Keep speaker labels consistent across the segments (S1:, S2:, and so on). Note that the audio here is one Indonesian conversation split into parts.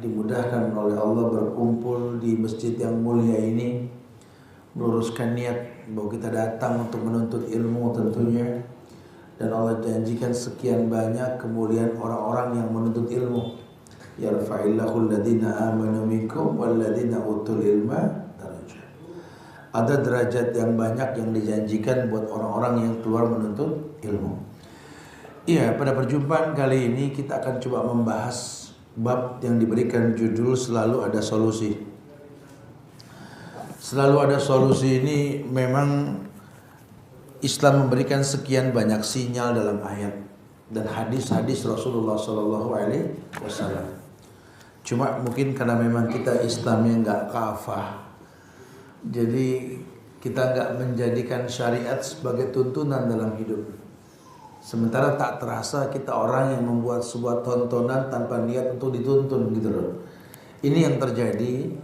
S1: dimudahkan oleh Allah berkumpul di masjid yang mulia ini, meluruskan niat bahwa kita datang untuk menuntut ilmu tentunya, dan Allah janjikan sekian banyak kemuliaan orang-orang yang menuntut ilmu. Yarfa'illahu alladhina amanu minkum walladhina utul ilma darajat. Ada derajat yang banyak yang dijanjikan buat orang-orang yang keluar menuntut ilmu. Iya, pada perjumpaan kali ini kita akan coba membahas bab yang diberikan judul Selalu Ada Solusi. Selalu ada solusi ini memang Islam memberikan sekian banyak sinyal dalam ayat dan hadis-hadis Rasulullah SAW. Cuma mungkin karena memang kita Islamnya nggak kafah, jadi kita nggak menjadikan syariat sebagai tuntunan dalam hidup. Sementara tak terasa kita orang yang membuat sebuah tontonan tanpa niat untuk dituntun gitu loh. Ini yang terjadi.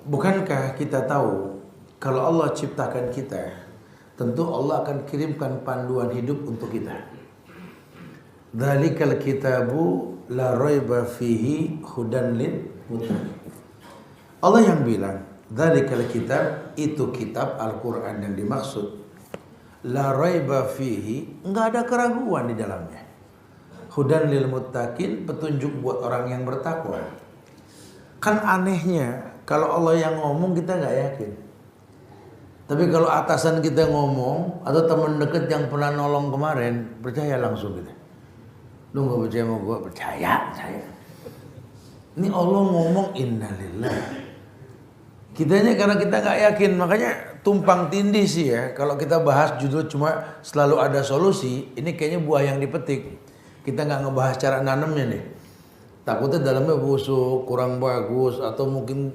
S1: Bukankah kita tahu kalau Allah ciptakan kita, tentu Allah akan kirimkan panduan hidup untuk kita. Dzalikal kitabu la raiba fihi hudan lil muttaqin. Allah yang bilang, dzalikal kitab, itu kitab Al-Qur'an yang dimaksud. La raiba fihi, enggak ada keraguan di dalamnya. Hudan lil muttaqin, petunjuk buat orang yang bertakwa. Kan anehnya kalau Allah yang ngomong kita enggak yakin. Tapi kalau atasan kita ngomong atau teman dekat yang pernah nolong kemarin, percaya langsung kita. Lu enggak percaya sama gua? Percaya. Ini Allah ngomong innalillah. Kitanya karena kita nggak yakin, makanya tumpang tindih sih ya. Kalau kita bahas judul cuma selalu ada solusi, ini kayaknya buah yang dipetik. Kita nggak ngebahas cara nanamnya nih. Takutnya dalamnya busuk, kurang bagus, atau mungkin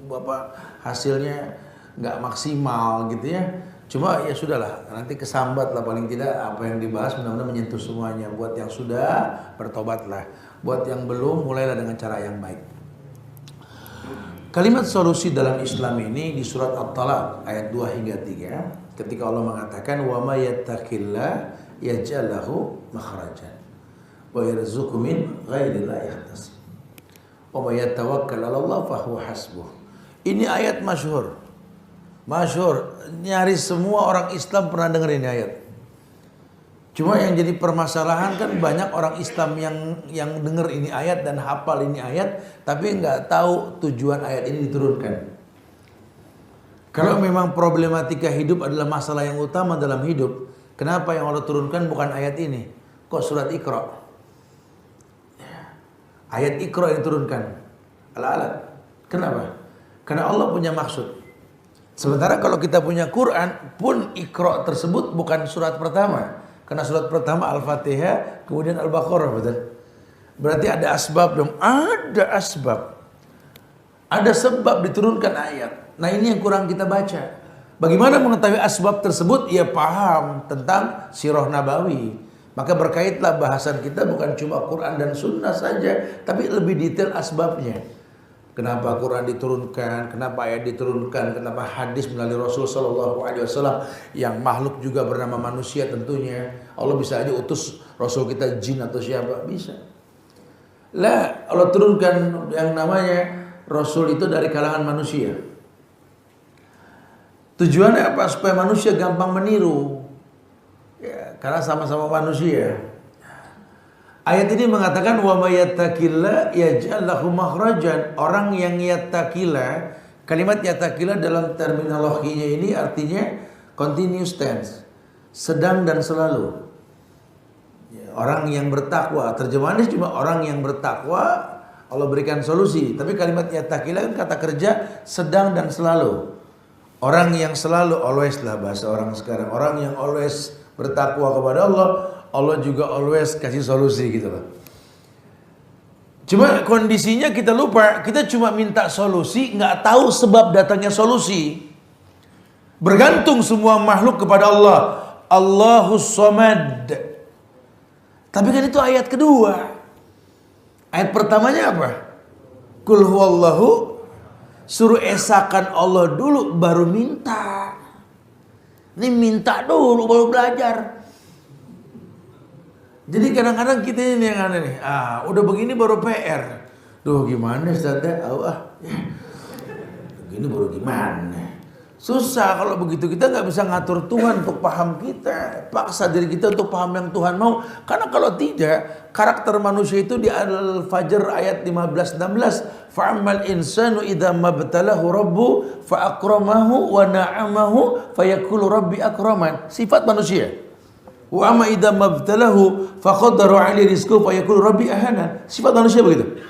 S1: hasilnya nggak maksimal gitu ya. Cuma ya sudahlah, nanti kesambat lah paling tidak apa yang dibahas benar-benar menyentuh semuanya. Buat yang sudah bertobatlah, buat yang belum mulailah dengan cara yang baik. Kalimat solusi dalam Islam ini di surat At-Talaq ayat 2 hingga 3 ketika Allah mengatakan wa may yattaqillah yaj'al lahu makhrajan wa yarzuqhu min ghairi la yahtasib wa may yatawakkal 'ala Allah fa huwa hasbuh. Ini ayat masyhur. Nyaris semua orang Islam pernah dengar ini ayat. Cuma yang jadi permasalahan kan banyak orang Islam yang dengar ini ayat dan hafal ini ayat, tapi nggak tahu tujuan ayat ini diturunkan. Kalau memang problematika hidup adalah masalah yang utama dalam hidup, kenapa yang Allah turunkan bukan ayat ini? Kok surat Iqra? Ayat Iqra yang diturunkan. Al-Alaq. Kenapa? Karena Allah punya maksud. Sementara kalau kita punya Quran pun Iqra tersebut bukan surat pertama. Karena surat pertama Al-Fatihah, kemudian Al-Baqarah, betul? Berarti ada asbab dong. Ada asbab. Ada sebab diturunkan ayat. Nah ini yang kurang kita baca. Bagaimana mengetahui asbab tersebut? Ya paham tentang sirah nabawi. Maka berkaitlah bahasan kita bukan cuma Quran dan Sunnah saja, tapi lebih detail asbabnya. Kenapa Quran diturunkan, kenapa ayat diturunkan, kenapa hadis melalui Rasul Sallallahu Alaihi Wasallam yang makhluk juga bernama manusia tentunya. Allah bisa aja utus Rasul kita jin atau siapa, bisa. Lah Allah turunkan yang namanya Rasul itu dari kalangan manusia. Tujuannya apa? Supaya manusia gampang meniru. Ya, karena sama-sama manusia. Ayat ini mengatakan wa may yattaqillah yaj'al lahu makhrajan. Orang yang yattaqillah, kalimat yattaqillah dalam terminologinya ini artinya continuous tense, sedang dan selalu. Orang yang bertakwa, terjemahannya cuma orang yang bertakwa Allah berikan solusi. Tapi kalimat yattaqillah kan kata kerja sedang dan selalu. Orang yang selalu, always lah bahasa orang sekarang. Orang yang always bertakwa kepada Allah, Allah juga always kasih solusi gitu loh. Cuma kondisinya kita lupa, kita cuma minta solusi, nggak tahu sebab datangnya solusi. Bergantung semua makhluk kepada Allah. Allahus Samad. Tapi kan itu ayat kedua. Ayat pertamanya apa? Qul huwallahu. Suruh esakan Allah dulu baru minta. Ini minta dulu baru belajar. Jadi kadang-kadang kita ini yang aneh nih. Udah begini baru PR. Duh gimana Ustaz? Begini baru gimana? Susah kalau begitu, kita nggak bisa ngatur Tuhan untuk paham kita, paksa diri kita untuk paham yang Tuhan mau. Karena kalau tidak, karakter manusia itu di Al-Fajr ayat 15-16, fa'amal insanu idza mabtalahu rabbu fa'akramahu wa na'amahu fayaqulu rabbi akraman. Sifat manusia. Wa amma idza mabtalahu faqaddara 'alaihi rizqahu fayaqulu rabbi ahana. Sifat manusia begitu.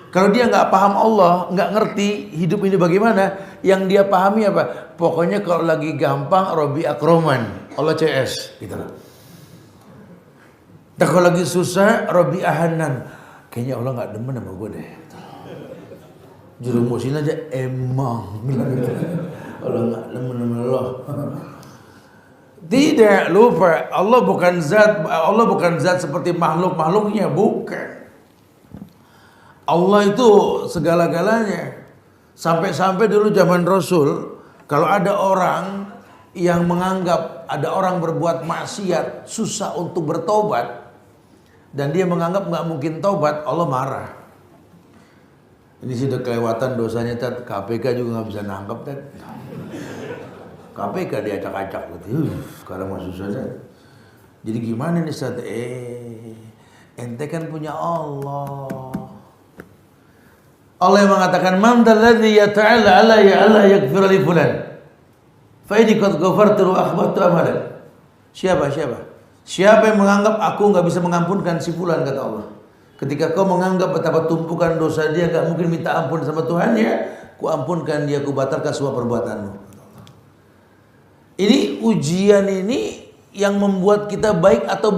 S1: Kalau dia nggak paham Allah, nggak ngerti hidup ini bagaimana, yang dia pahami apa? Pokoknya kalau lagi gampang, Robbi Akroman, Allah CS, gitu loh. Dan kalau lagi susah, Robbi Ahanan, kayaknya Allah nggak demen sama gue deh. Jerumusin aja emang, Allah nggak demen sama lo. Tidak lupa, Allah bukan zat seperti makhluknya, bukan. Allah itu segala-galanya. Sampai-sampai dulu zaman Rasul, kalau ada orang yang menganggap ada orang berbuat maksiat susah untuk bertobat, dan dia menganggap nggak mungkin tobat, Allah marah. Ini sudah kelewatan dosanya, Tat. KPK juga nggak bisa nangkep, Tat. KPK diacak-acak gitu. Sekarang mah susah, Tat. Jadi gimana nih, Tat? Ente kan punya Allah. Allah yang mengatakan, man dalladhi yata'ala alayya alla yaghfir li fulan fa inni qad ghafartu wa akhbatu amalan. Siapa yang menganggap aku enggak bisa mengampunkan si fulan, kata Allah. Ketika kau menganggap betapa tumpukan dosa dia enggak mungkin minta ampun sama Tuhannya, ku ampunkan dia, ku batalkan semua perbuatanmu. Ini ujian ini yang membuat kita baik atau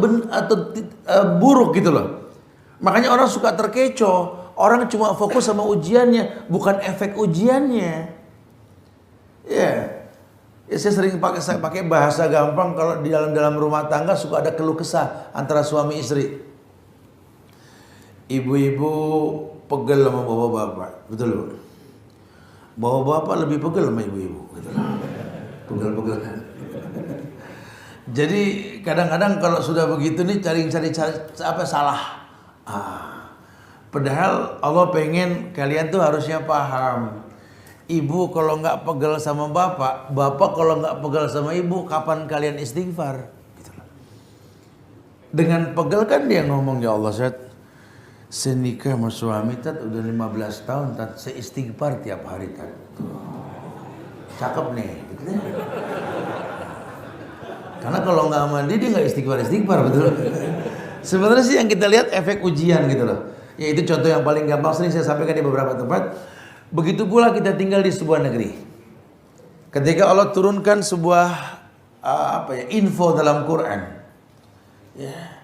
S1: buruk gitu loh. Makanya orang suka terkecoh. Orang cuma fokus sama ujiannya, bukan efek ujiannya. Ya, saya sering pakai bahasa gampang kalau di dalam rumah tangga suka ada keluh kesah antara suami istri. Ibu-ibu pegel sama bapak-bapak, betul loh. Bapak-bapak lebih pegel sama ibu-ibu, betul. Pegel-pegel. Jadi kadang-kadang kalau sudah begitu nih cari apa salah. Padahal Allah pengen kalian tuh harusnya paham. Ibu kalau nggak pegel sama bapak, bapak kalau nggak pegel sama ibu, kapan kalian istighfar? Gitu. Dengan pegel kan dia ngomong, ya Allah, saya nikah sama suami Tat udah 15 tahun Tat, saya istighfar tiap hari Tat. Cakep nih. Gitu. Karena kalau nggak mandi dia nggak istighfar, betul. Sebenarnya sih yang kita lihat efek ujian gitu loh. Ya itu contoh yang paling gampang, sering saya sampaikan di beberapa tempat. Begitu pula kita tinggal di sebuah negeri. Ketika Allah turunkan sebuah info dalam Quran, ya,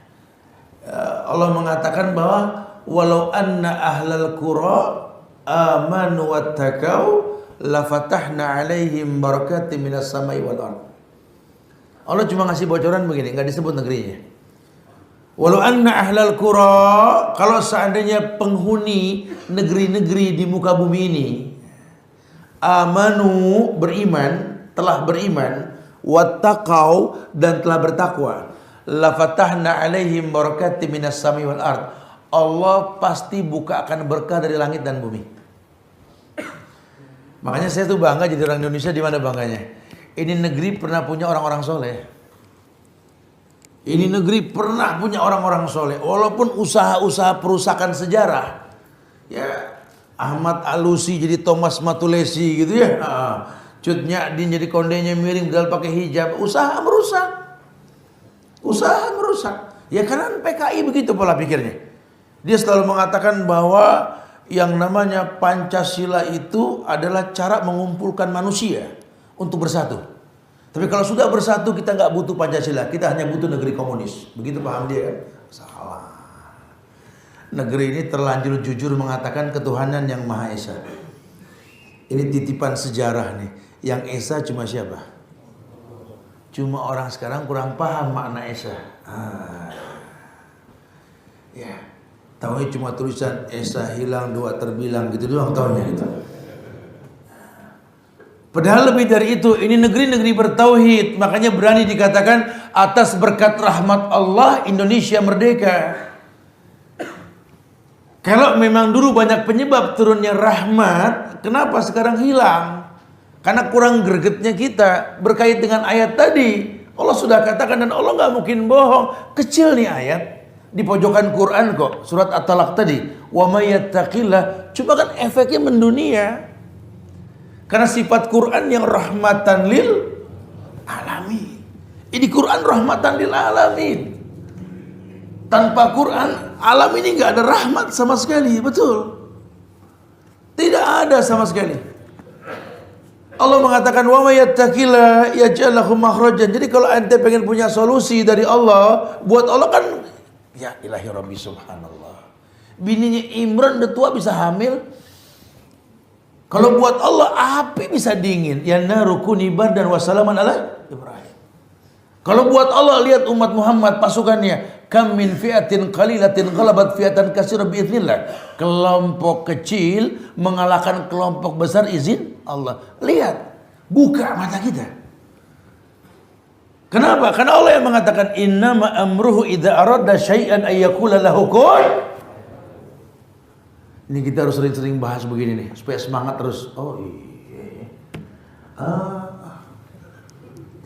S1: Allah mengatakan bahwa walau anna ahlal qura amanu wattaqau lafatahna alaihim barakatim minas samai wal ard. Allah cuma ngasih bocoran begini, nggak disebut negerinya. Walau anna ahlal qura, kalau seandainya penghuni negeri-negeri di muka bumi ini amanu, telah beriman, wattaqau, dan telah bertakwa, lafatahna alaihim barakatim minas sami wal ard. Allah pasti bukakan berkah dari langit dan bumi. Makanya saya tuh bangga jadi orang Indonesia. Di mana bangganya? Ini negeri pernah punya orang-orang soleh. Ini negeri pernah punya orang-orang soleh. Walaupun usaha-usaha perusakan sejarah, ya, Ahmad Alusi jadi Thomas Matulesi gitu ya. Cut Nyadin jadi kondenya miring padahal pakai hijab. Usaha merusak. Ya karena PKI begitu pola pikirnya. Dia selalu mengatakan bahwa yang namanya Pancasila itu adalah cara mengumpulkan manusia untuk bersatu. Tapi kalau sudah bersatu kita nggak butuh Pancasila, kita hanya butuh negeri komunis. Begitu paham dia kan? Salah. Negeri ini terlanjur jujur mengatakan ketuhanan yang Maha Esa. Ini titipan sejarah nih. Yang Esa cuma siapa? Cuma orang sekarang kurang paham makna Esa. Ya, tahunya cuma tulisan Esa hilang dua terbilang gitu doang tahunya itu. Padahal lebih dari itu, ini negeri-negeri bertauhid. Makanya berani dikatakan atas berkat rahmat Allah Indonesia merdeka. Kalau memang dulu banyak penyebab turunnya rahmat, kenapa sekarang hilang? Karena kurang gregetnya kita berkait dengan ayat tadi. Allah sudah katakan dan Allah nggak mungkin bohong. Kecil nih ayat di pojokan Quran kok, surat At-Talaq tadi. Wa may yattaqillah. Coba kan efeknya mendunia. Karena sifat Quran yang rahmatan lil alamin. Ini Quran rahmatan lil alamin. Tanpa Quran, alam ini nggak ada rahmat sama sekali, betul? Tidak ada sama sekali. Allah mengatakan wa may yattaqillah yaj'al lahu makhrajan. Jadi kalau ente pengen punya solusi dari Allah, buat Allah kan ya ilahi rabbi subhanallah. Bininya Imran udah tua bisa hamil. Kalau buat Allah api bisa dingin. Ya naru kuni bardan wa salaman ala Ibrahim. Kalau buat Allah lihat umat Muhammad pasukannya, kam min fi'atin qalilatin ghalabat fi'atan katsirah biiznillah. Kelompok kecil mengalahkan kelompok besar izin Allah. Lihat, buka mata kita. Kenapa? Karena Allah yang mengatakan innama amruhu idza arada syai'an ay yaqula lahu kun. Ini kita harus sering-sering bahas begini nih supaya semangat terus. Oh iya.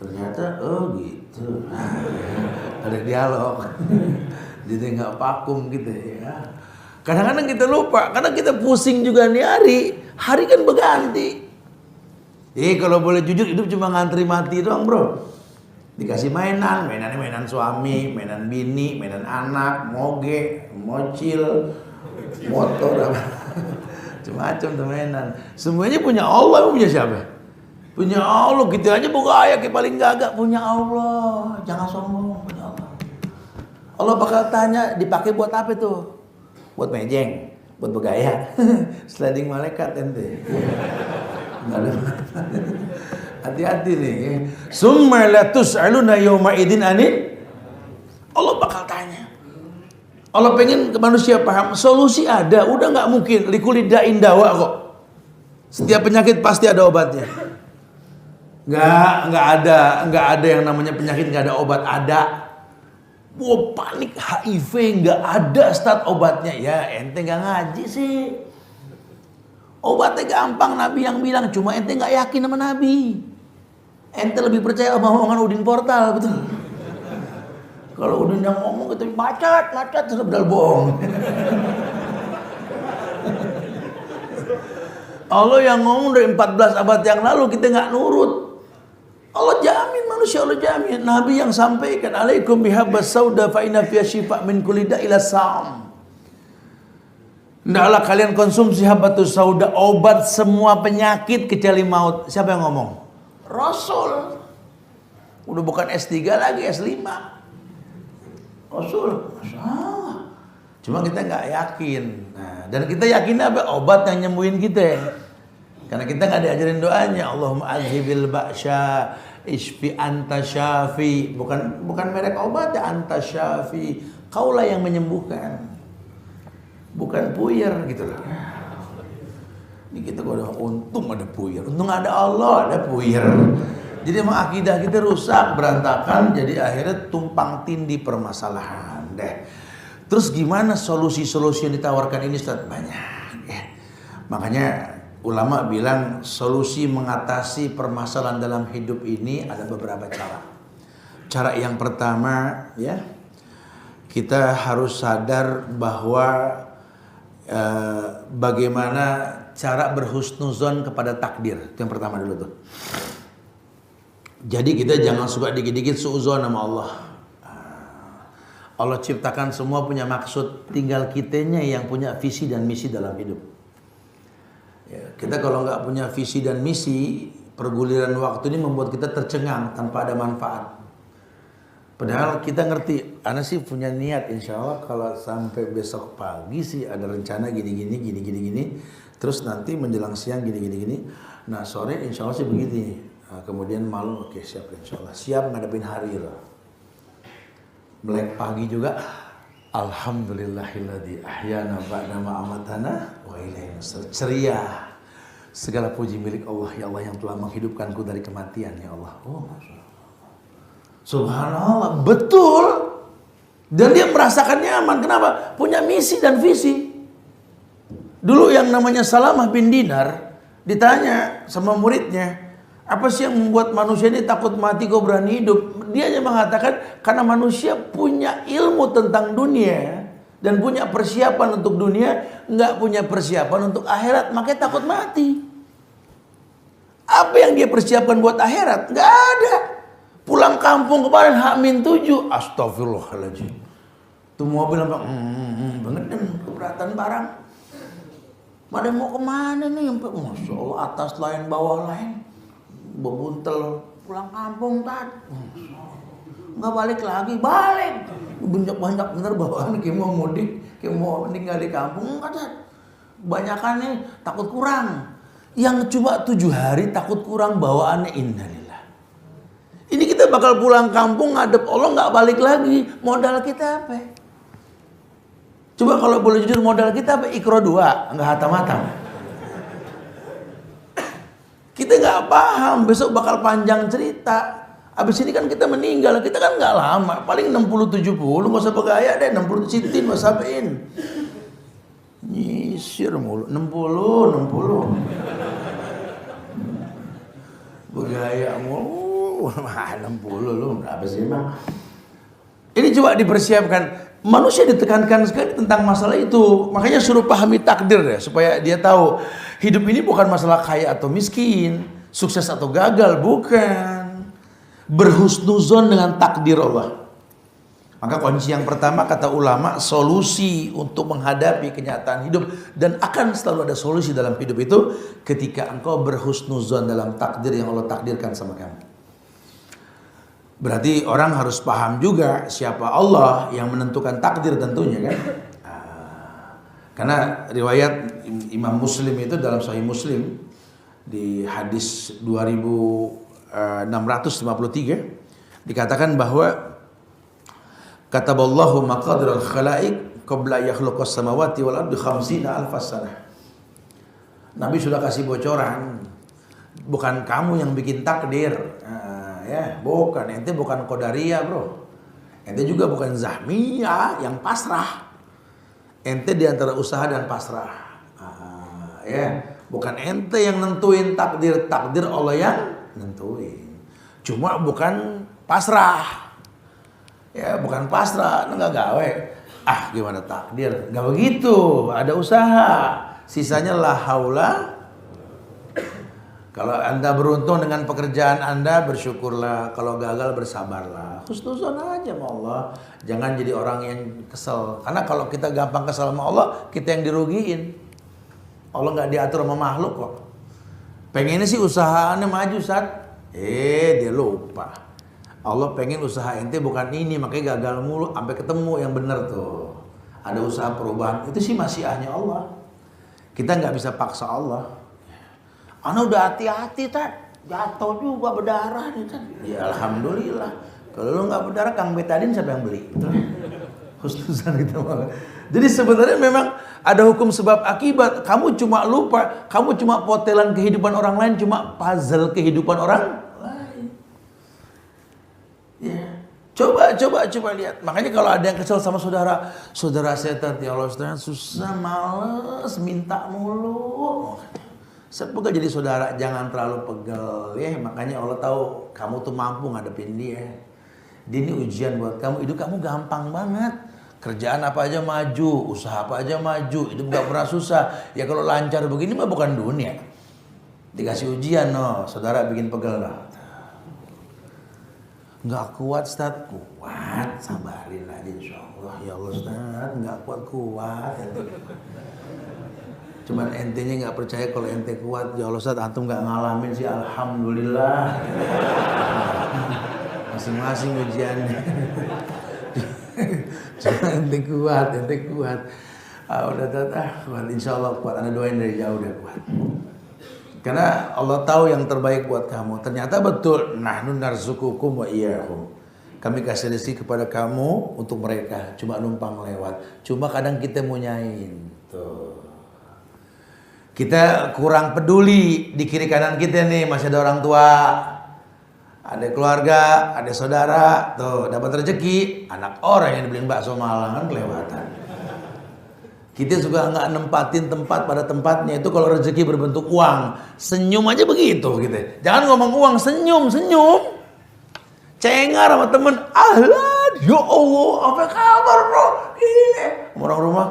S1: Ternyata gitu. Ada dialog. Jadi nggak vakum gitu ya. Kadang-kadang kita lupa karena kita pusing juga nih hari kan berganti. Kalau boleh jujur hidup cuma ngantri mati doang, bro. Dikasih mainan suami, mainan bini, mainan anak, moge, mocil, motor, macam-macam tuh mainan. Semuanya punya Allah, punya siapa? Punya Allah. Gitu aja buka ayat yang paling gagak, punya Allah. Jangan sombong, punya Allah. Allah bakal tanya, dipakai buat apa tuh? Buat mejeng, buat bergaya. Sliding malaikat ente. Enggak ada. Hati-hati nih. Summa la tus'aluna yawma idzin anil. Allah bakal tanya. Allah pengen ke manusia paham, solusi ada, udah nggak mungkin likulidain dawa kok. Setiap penyakit pasti ada obatnya. Nggak ada yang namanya penyakit nggak ada obat, ada. Wah, panik HIV nggak ada start obatnya. Ya ente nggak ngaji sih. Obatnya gampang, Nabi yang bilang, cuma ente nggak yakin sama Nabi. Ente lebih percaya sama omongan Udin Portal, betul? Kalau Udin yang ngomong kita macet terus padahal bohong. Allah yang ngomong dari 14 abad yang lalu kita nggak nurut. Allah jamin, manusia Allah jamin. Nabi yang sampaikan alaikum bihabbas sauda fa inna fiha syifa min kulli da'ila sam. Hendaklah kalian konsumsi habbatus sauda, obat semua penyakit kecuali maut. Siapa yang ngomong? Rasul. Udah bukan S3 lagi, S5. Rasul. Masalah. Cuma kita nggak yakin. Nah, dan kita yakin apa? Obat yang nyembuhin kita. Karena kita nggak diajarin doanya. Allahumma azhibil ba'sya isfi anta syafi. Bukan merek obat ya, anta syafi. Kaulah yang menyembuhkan. Bukan puyer gitu loh. Ini kita udah untung ada puyer. Untung ada Allah, ada puyer. Jadi emang akidah kita rusak, berantakan. Jadi akhirnya tumpang tindih permasalahan deh. Terus gimana solusi-solusi yang ditawarkan ini, Ustaz? Banyak ya. Makanya ulama bilang solusi mengatasi permasalahan dalam hidup ini ada beberapa cara. Cara yang pertama ya, kita harus sadar bahwa bagaimana cara berhusnuzon kepada takdir. Itu yang pertama dulu tuh. Jadi kita jangan suka dikit-dikit suuzon sama Allah. Allah ciptakan semua punya maksud, tinggal kitanya yang punya visi dan misi dalam hidup. Ya, kita kalau nggak punya visi dan misi, perguliran waktu ini membuat kita tercengang tanpa ada manfaat. Padahal kita ngerti, ana sih punya niat insya Allah kalau sampai besok pagi sih ada rencana gini. Terus nanti menjelang siang gini. Nah sore insya Allah sih begini. Nah, kemudian malam oke siap insya Allah. Siap ngadepin hari loh. Melek pagi juga. Alhamdulillahilladzi ahyana ba'da ma amatana wa ilaihi nusyur. Ceria. Segala puji milik Allah, ya Allah yang telah menghidupkanku dari kematian, ya Allah. Oh, subhanallah, betul. Dan dia merasakan nyaman. Kenapa? Punya misi dan visi. Dulu yang namanya Salamah bin Dinar ditanya sama muridnya, apa sih yang membuat manusia ini takut mati kok berani hidup? Dia hanya mengatakan karena manusia punya ilmu tentang dunia dan punya persiapan untuk dunia, nggak punya persiapan untuk akhirat, makanya takut mati. Apa yang dia persiapkan buat akhirat? Nggak ada. Pulang kampung kemarin H-7, astagfirullahaladzim. Tuh mobil banget kan keberatan barang. Pada mau kemana nih? Masya Allah, atas lain bawah lain, bebuntel pulang kampung tadi. Nggak balik lagi, balik. Banyak bener bawaan kayak mau mudik, kayak mau tinggal di kampung. Banyakan nih takut kurang. Yang cuma 7 hari takut kurang bawaannya innalillah. Ini kita bakal pulang kampung ngadep Allah nggak balik lagi. Modal kita apa? Coba kalau boleh jujur modal kita apa? Iqra 2, nggak hatam-hatam. Kita nggak paham besok bakal panjang cerita. Abis ini kan kita meninggal, kita kan nggak lama, paling 60-70, nggak usah bergaya deh, 60 sitin, nggak sabain. Nyisir mulu, 60. Bergaya mulu, 60 lu, berapa sih emang? Ini coba dipersiapkan. Manusia ditekankan sekali tentang masalah itu. Makanya suruh pahami takdir ya, supaya dia tahu hidup ini bukan masalah kaya atau miskin, sukses atau gagal, bukan. Berhusnuzon dengan takdir Allah. Maka kunci yang pertama kata ulama, solusi untuk menghadapi kenyataan hidup, dan akan selalu ada solusi dalam hidup itu ketika engkau berhusnuzon dalam takdir yang Allah takdirkan sama kamu. Berarti orang harus paham juga siapa Allah yang menentukan takdir tentunya kan. Karena riwayat Imam Muslim itu dalam Sahih Muslim di hadis 2653 dikatakan bahwa kataballahu maqadir al-khalaiq qabla yakhluqas samawati wal ardi 50 alfas sanah. Nabi sudah kasih bocoran, bukan kamu yang bikin takdir. Ya, bukan, ente bukan Qadariyah bro, ente juga bukan Zahmiyah yang pasrah, ente diantara usaha dan pasrah. Ya, bukan ente yang nentuin takdir, takdir Allah yang nentuin. Cuma bukan pasrah, ya bukan pasrah, nggak gawe. Gimana takdir? Gak begitu, ada usaha. Sisanya la haula. Kalau Anda beruntung dengan pekerjaan Anda, bersyukurlah. Kalau gagal, bersabarlah. Husnuzon aja sama Allah. Jangan jadi orang yang kesel. Karena kalau kita gampang kesel sama Allah, kita yang dirugiin. Allah nggak diatur sama makhluk kok. Pengennya sih usahanya maju, Ustaz. Dia lupa. Allah pengen usaha ente bukan ini, makanya gagal mulu. Sampai ketemu yang benar tuh. Ada usaha perubahan. Itu sih masyiahnya Allah. Kita nggak bisa paksa Allah. Ana udah hati-hati Tad, jatuh juga berdarah nih Tad. Ya alhamdulillah. Kalau lu nggak berdarah, Kang Betadin siapa yang beli? Husnuzan gitu. Jadi sebenarnya memang ada hukum sebab akibat. Kamu cuma lupa, kamu cuma potelan kehidupan orang lain, cuma puzzle kehidupan orang lain. Ya. Coba lihat. Makanya kalau ada yang kesel sama saudara setan, ya Allah susah, males, minta mulu. Semoga jadi saudara, jangan terlalu pegel ya. Makanya Allah tahu kamu tuh mampu ngadepin dia. Dia ini ujian buat kamu. Hidup kamu gampang banget. Kerjaan apa aja maju, usaha apa aja maju. Hidup gak pernah susah. Ya kalau lancar begini mah bukan dunia. Dikasih ujian saudara bikin pegel lah. Gak kuat Ustaz, kuat, sabarin aja insyaallah. Ya Allah Ustaz, gak kuat. Cuman entenya nggak percaya kalau ente kuat. Ya Allah Ustaz, antum nggak ngalamin sih, alhamdulillah. Masing-masing ujiannya. Cuma ente kuat. Udah kuat, insya Allah kuat. Anda doain dari jauh udah kuat. Karena Allah tahu yang terbaik buat kamu. Ternyata betul. Nahnu narzukukum wa iyyahum. Kami kasih rezeki kepada kamu untuk mereka. Cuma numpang lewat. Cuma kadang kita mau nyain. Tuh. Kita kurang peduli di kiri kanan kita nih, masih ada orang tua, ada keluarga, ada saudara, tuh dapat rezeki, anak orang yang dibeliin bakso Malang kan kelewatan. Kita suka nggak nempatin tempat pada tempatnya. Itu kalau rezeki berbentuk uang, senyum aja begitu gitu. Jangan ngomong uang, senyum. Cengar sama temen, ahlan, ya Allah, apa kabar bro? Ini orang rumah,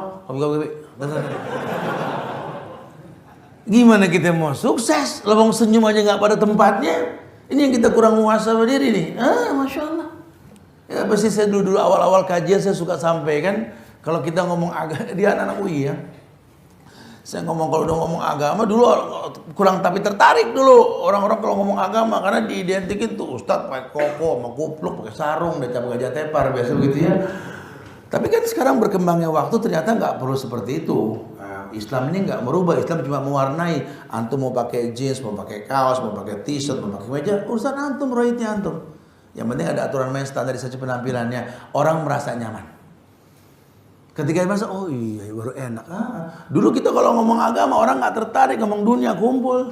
S1: gimana kita mau sukses? Lawang senyum aja nggak pada tempatnya. Ini yang kita kurang muhasabah diri nih. Masya Allah. Ya pasti saya dulu awal-awal kajian saya suka sampaikan. Kalau kita ngomong agama, dia anak-anak UI ya. Saya ngomong kalau udah ngomong agama dulu kurang tapi tertarik dulu orang-orang kalau ngomong agama karena diidentikin tuh ustadz pakai koko, sama kupluk, pakai sarung, dan cap gajah tepar biasa begitu ya. Tapi kan sekarang berkembangnya waktu ternyata nggak perlu seperti itu. Nah, Islam ini nggak merubah, Islam cuma mewarnai. Antum mau pakai jeans, mau pakai kaos, mau pakai t-shirt, mau pakai meja, urusan antum, royitnya antum. Yang penting ada aturan main standarisasi penampilannya, orang merasa nyaman. Ketika masa, oh iya baru enak. Dulu kita kalau ngomong agama orang nggak tertarik, ngomong dunia kumpul.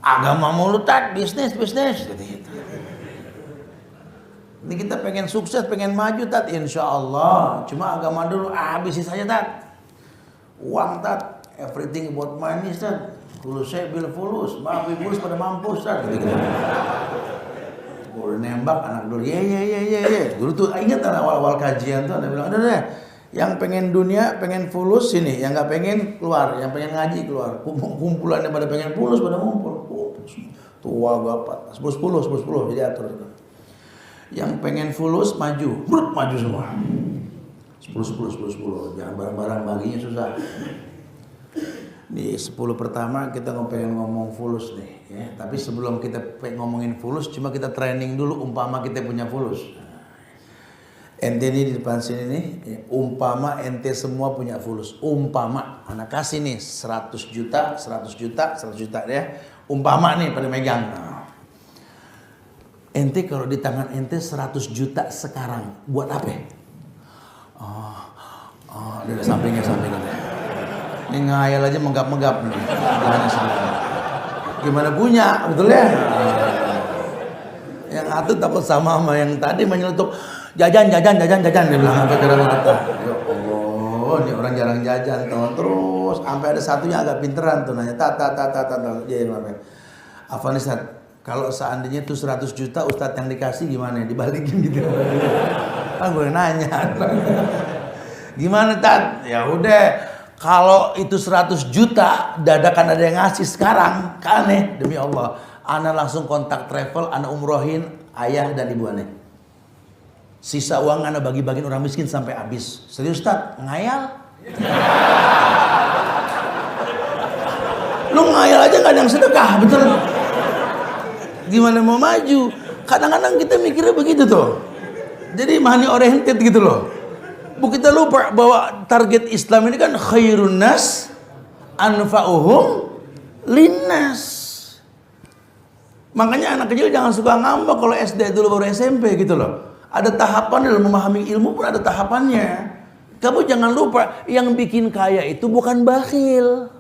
S1: Agama mulu tat, bisnis gitu. Ini kita pengen sukses, pengen maju tat, insya Allah. Cuma agama dulu, bisnis saja tat. Uang tat, everything about money tat. Fulus saya bil fulus, maafin fulus pada mampus tat. Gitu. Udah nembak anak dulu, ya. Dulu tuh ingat awal-awal kajian tuh, ada bilang, udah, yang pengen dunia, pengen fulus sini, yang nggak pengen keluar, yang pengen ngaji keluar. Kumpulannya pada pengen fulus, pada ngumpul. Tua bapak, 10, jadi atur itu. Yang pengen fulus maju, maju semua. 10, jangan bareng-bareng baginya susah. Di 10 pertama kita pengen ngomong fulus nih ya. Tapi sebelum kita ngomongin fulus, cuma kita training dulu umpama kita punya fulus. Ente ini di depan sini nih ya, umpama ente semua punya fulus. Umpama anak kasih nih 100 juta ya. Umpama nih pada megang. Ente kalau di tangan ente 100 juta sekarang buat apa? Dari sampingnya. Ini ngayal aja menggap-menggap nih. Gimana punya, betul ya? Yang satu takut sama yang tadi menyeletuk jajan dia bilang sampai kira mata. Ya Allah, ini orang jarang jajan terus sampai ada satunya agak pinteran tuh nanya dia ngapain? Afganistan, kalau seandainya itu 100 juta Ustadz yang dikasih gimana? Dibalikin gitu. Kan gue nanya. Gimana Tat? Ya udah. Kalau itu 100 juta, dadakan ada yang ngasih sekarang, aneh demi Allah. Ana langsung kontak travel, ana umrohin ayah dan ibu aneh. Sisa uang ana bagi-bagiin orang miskin sampai habis. Serius Ustaz, ngayal? Lu ngayal aja gak ada yang sedekah, betul? Gimana mau maju? Kadang-kadang kita mikirnya begitu tuh. Jadi money oriented gitu loh. Kita lupa bahwa target Islam ini kan khairun nas anfa'uhum linnas. Makanya anak kecil jangan suka ngambek kalau SD dulu baru SMP gitu loh. Ada tahapan dalam memahami ilmu pun ada tahapannya. Kamu jangan lupa yang bikin kaya itu bukan bakhil.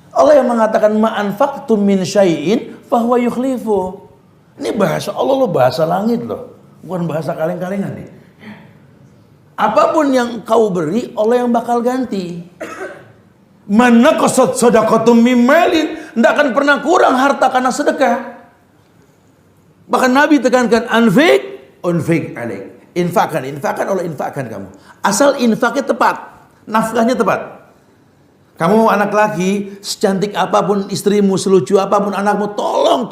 S1: Allah yang mengatakan ma'anfaqtum min syai'in fahuwa yukhlifu. Ini bahasa Allah loh, bahasa langit loh. Bukan bahasa kaleng-kalengan nih. Apapun yang kau beri, Allah yang bakal ganti. Mana qasad sadaqatum mim malin, tidak akan pernah kurang harta karena sedekah. Bahkan Nabi tekankan unfik alaik. Infakkan Allah infakkan kamu. Asal infaknya tepat, nafkahnya tepat. Kamu anak laki, secantik apapun istrimu, selucu apapun anakmu, tolong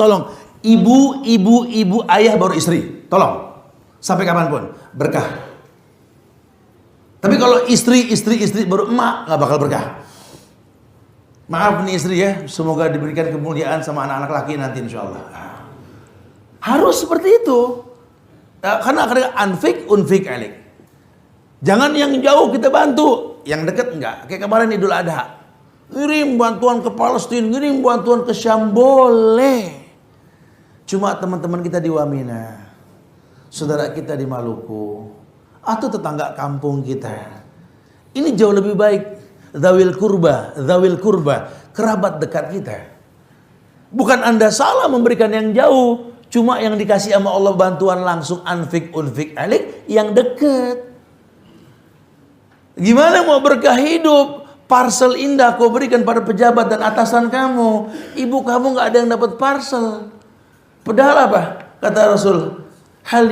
S1: ibu, ayah baru istri. Tolong. Sampai kapanpun berkah. Tapi kalau istri baru emak nggak bakal berkah. Maaf nih istri ya, semoga diberikan kemuliaan sama anak-anak laki nanti insya Allah. Harus seperti itu. Karena unfik alik. Jangan yang jauh kita bantu, yang dekat enggak. Kayak kemarin Idul Adha, ngirim bantuan ke Palestina, ngirim bantuan ke Syam boleh. Cuma teman-teman kita di Wamena, saudara kita di Maluku, atau tetangga kampung kita, ini jauh lebih baik. Zawil kurba, kerabat dekat kita. Bukan Anda salah memberikan yang jauh, cuma yang dikasih sama Allah bantuan langsung unfik alik yang dekat. Gimana mau berkah hidup? Parcel indah kau berikan pada pejabat dan atasan kamu. Ibu kamu nggak ada yang dapat parcel. Padahal apa? Kata Rasul, hal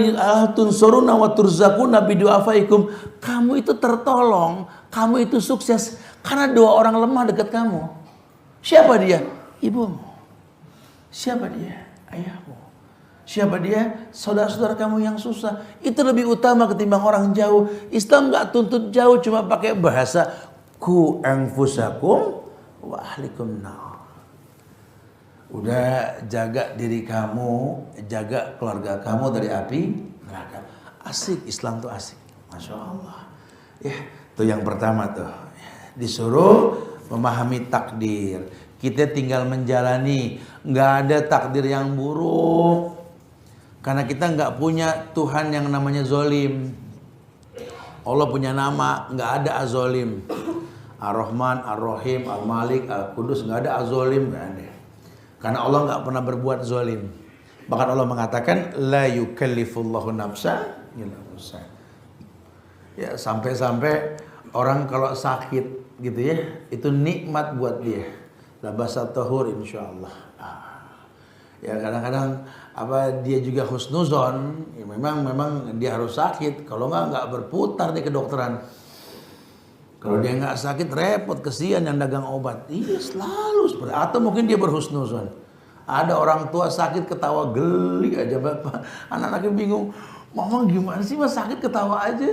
S1: tunsuruna wa turzaquna bidu'afaikum. Kamu itu tertolong, kamu itu sukses karena doa orang lemah dekat kamu. Siapa dia? Ibumu. Siapa dia? Ayahmu. Siapa dia? Saudara-saudara kamu yang susah. Itu lebih utama ketimbang orang jauh. Islam nggak tuntut jauh, cuma pakai bahasa ku anfusakum wa ahlikum nar. Udah jaga diri kamu, jaga keluarga kamu dari api neraka. Asik, Islam tuh asik. Masya Allah. Ya, itu yang pertama tuh. Disuruh memahami takdir. Kita tinggal menjalani. Nggak ada takdir yang buruk. Karena kita nggak punya Tuhan yang namanya zolim. Allah punya nama, nggak ada azolim. Ar-Rahman, Ar-Rahim, Al-Malik, Al-Qudus, nggak ada azolim, nggak ada. Karena Allah nggak pernah berbuat zolim. Bahkan Allah mengatakan la yukallifullahu nafsan illa wus'aha. Ya, sampai-sampai orang kalau sakit gitu ya, itu nikmat buat dia. Labasat tahur insyaallah. Ya kadang-kadang dia juga husnuzon, ya memang dia harus sakit. Kalau nggak berputar di kedokteran. Kalau dia nggak sakit repot, kesian yang dagang obat. Iya selalu seperti. Atau mungkin dia berhusnuzon. Ada orang tua sakit ketawa geli aja bapak. Anak-anaknya bingung. Mama gimana sih mas sakit ketawa aja?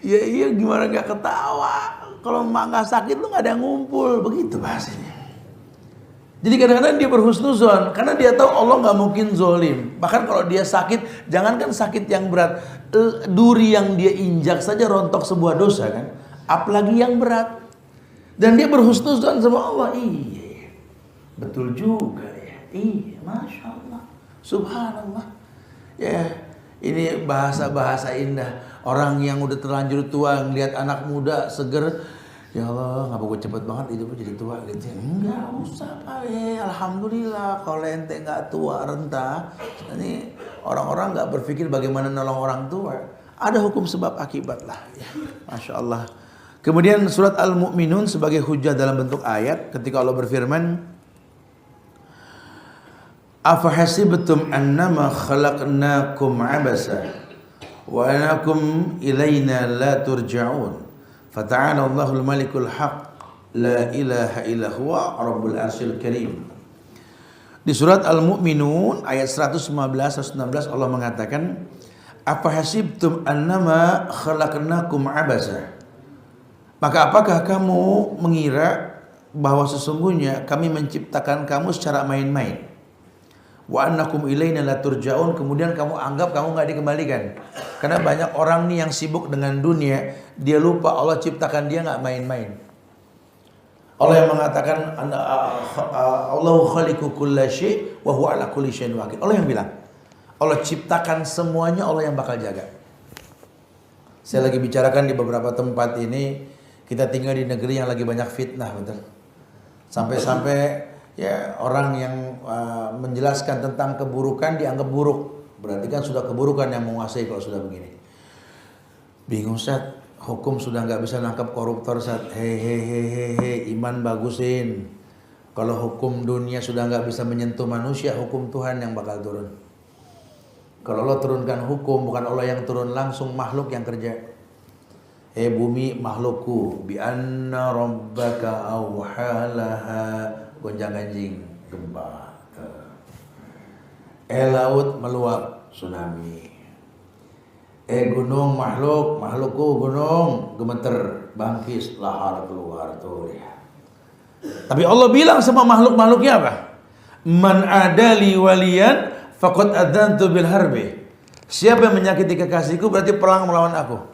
S1: Ya iya gimana nggak ketawa? Kalau emak nggak sakit lu nggak ada yang ngumpul. Begitu bahasanya. Jadi kadang-kadang dia berhusnuzon karena dia tahu Allah nggak mungkin zolim. Bahkan kalau dia sakit, jangankan sakit yang berat, duri yang dia injak saja rontok sebuah dosa kan. Apalagi yang berat. Dan dia berhusnuzon sama Allah. Iya, betul juga ya. Iya, Masya Allah. Subhanallah. Ya, ini bahasa-bahasa indah. Orang yang udah terlanjur tua ngelihat anak muda seger, ya Allah, ngapa gue cepet banget hidupnya jadi tua gitu. Enggak usah Pak. Alhamdulillah kalau ente nggak tua renta. Ini orang-orang nggak berpikir bagaimana nolong orang tua. Ada hukum sebab akibat lah. Ya, Masya Allah. Kemudian surat Al-Mu'minun sebagai hujah dalam bentuk ayat ketika Allah berfirman, afahasibtum annama khalaqnakum abasa wa anakum ilaina la turja'un fata'ala Allahul malikul haq la ilaha illa huwa rabbul arsyil karim. Di surat Al-Mu'minun ayat 115-116 Allah mengatakan, afahasibtum annama khalaqnakum abasa. Maka apakah kamu mengira bahwa sesungguhnya kami menciptakan kamu secara main-main? Wa annakum ilaina la turja'un, kemudian kamu anggap kamu nggak dikembalikan. Karena banyak orang nih yang sibuk dengan dunia, dia lupa Allah ciptakan dia nggak main-main. Allah yang mengatakan Allahu khaliqu kulla syai' wa huwa ala kulli syai'in wakil. Allah yang bilang, Allah ciptakan semuanya, Allah yang bakal jaga. Saya lagi bicarakan di beberapa tempat ini, kita tinggal di negeri yang lagi banyak fitnah, betul. Sampai-sampai ya orang yang menjelaskan tentang keburukan dianggap buruk. Berarti kan sudah keburukan yang menguasai kalau sudah begini. Bingung Ustaz, hukum sudah nggak bisa nangkap koruptor Ustaz. Hei, iman bagusin. Kalau hukum dunia sudah nggak bisa menyentuh manusia, hukum Tuhan yang bakal turun. Kalau Allah turunkan hukum, bukan Allah yang turun langsung, makhluk yang kerja. Bumi makhlukku, bi anna rabbaka awhalaha, gonjang-ganjing gempa. Laut meluap, tsunami. Gunung makhlukku gunung gemeter, bangkis, lahar keluar tuh ya. Tapi Allah bilang sama makhluk-makhluknya apa? Man adali waliyan faqad adantu bil harbi. Siapa yang menyakiti kekasihku berarti perang melawan aku.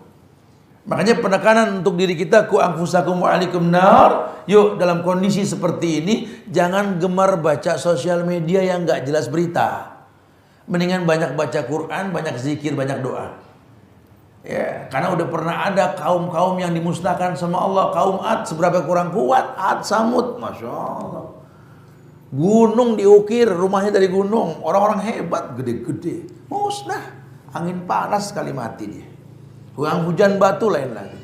S1: Makanya penekanan untuk diri kita, ku anfusakum wa alikum nar. Yuk dalam kondisi seperti ini jangan gemar baca sosial media yang enggak jelas berita. Mendingan banyak baca Quran, banyak zikir, banyak doa. Ya, karena udah pernah ada kaum-kaum yang dimusnahkan sama Allah. Kaum Ad seberapa kurang kuat, Ad Samud, Masya Allah. Gunung diukir, rumahnya dari gunung. Orang-orang hebat, gede-gede. Musnah, angin panas sekali mati dia. Hujan batu lain lagi.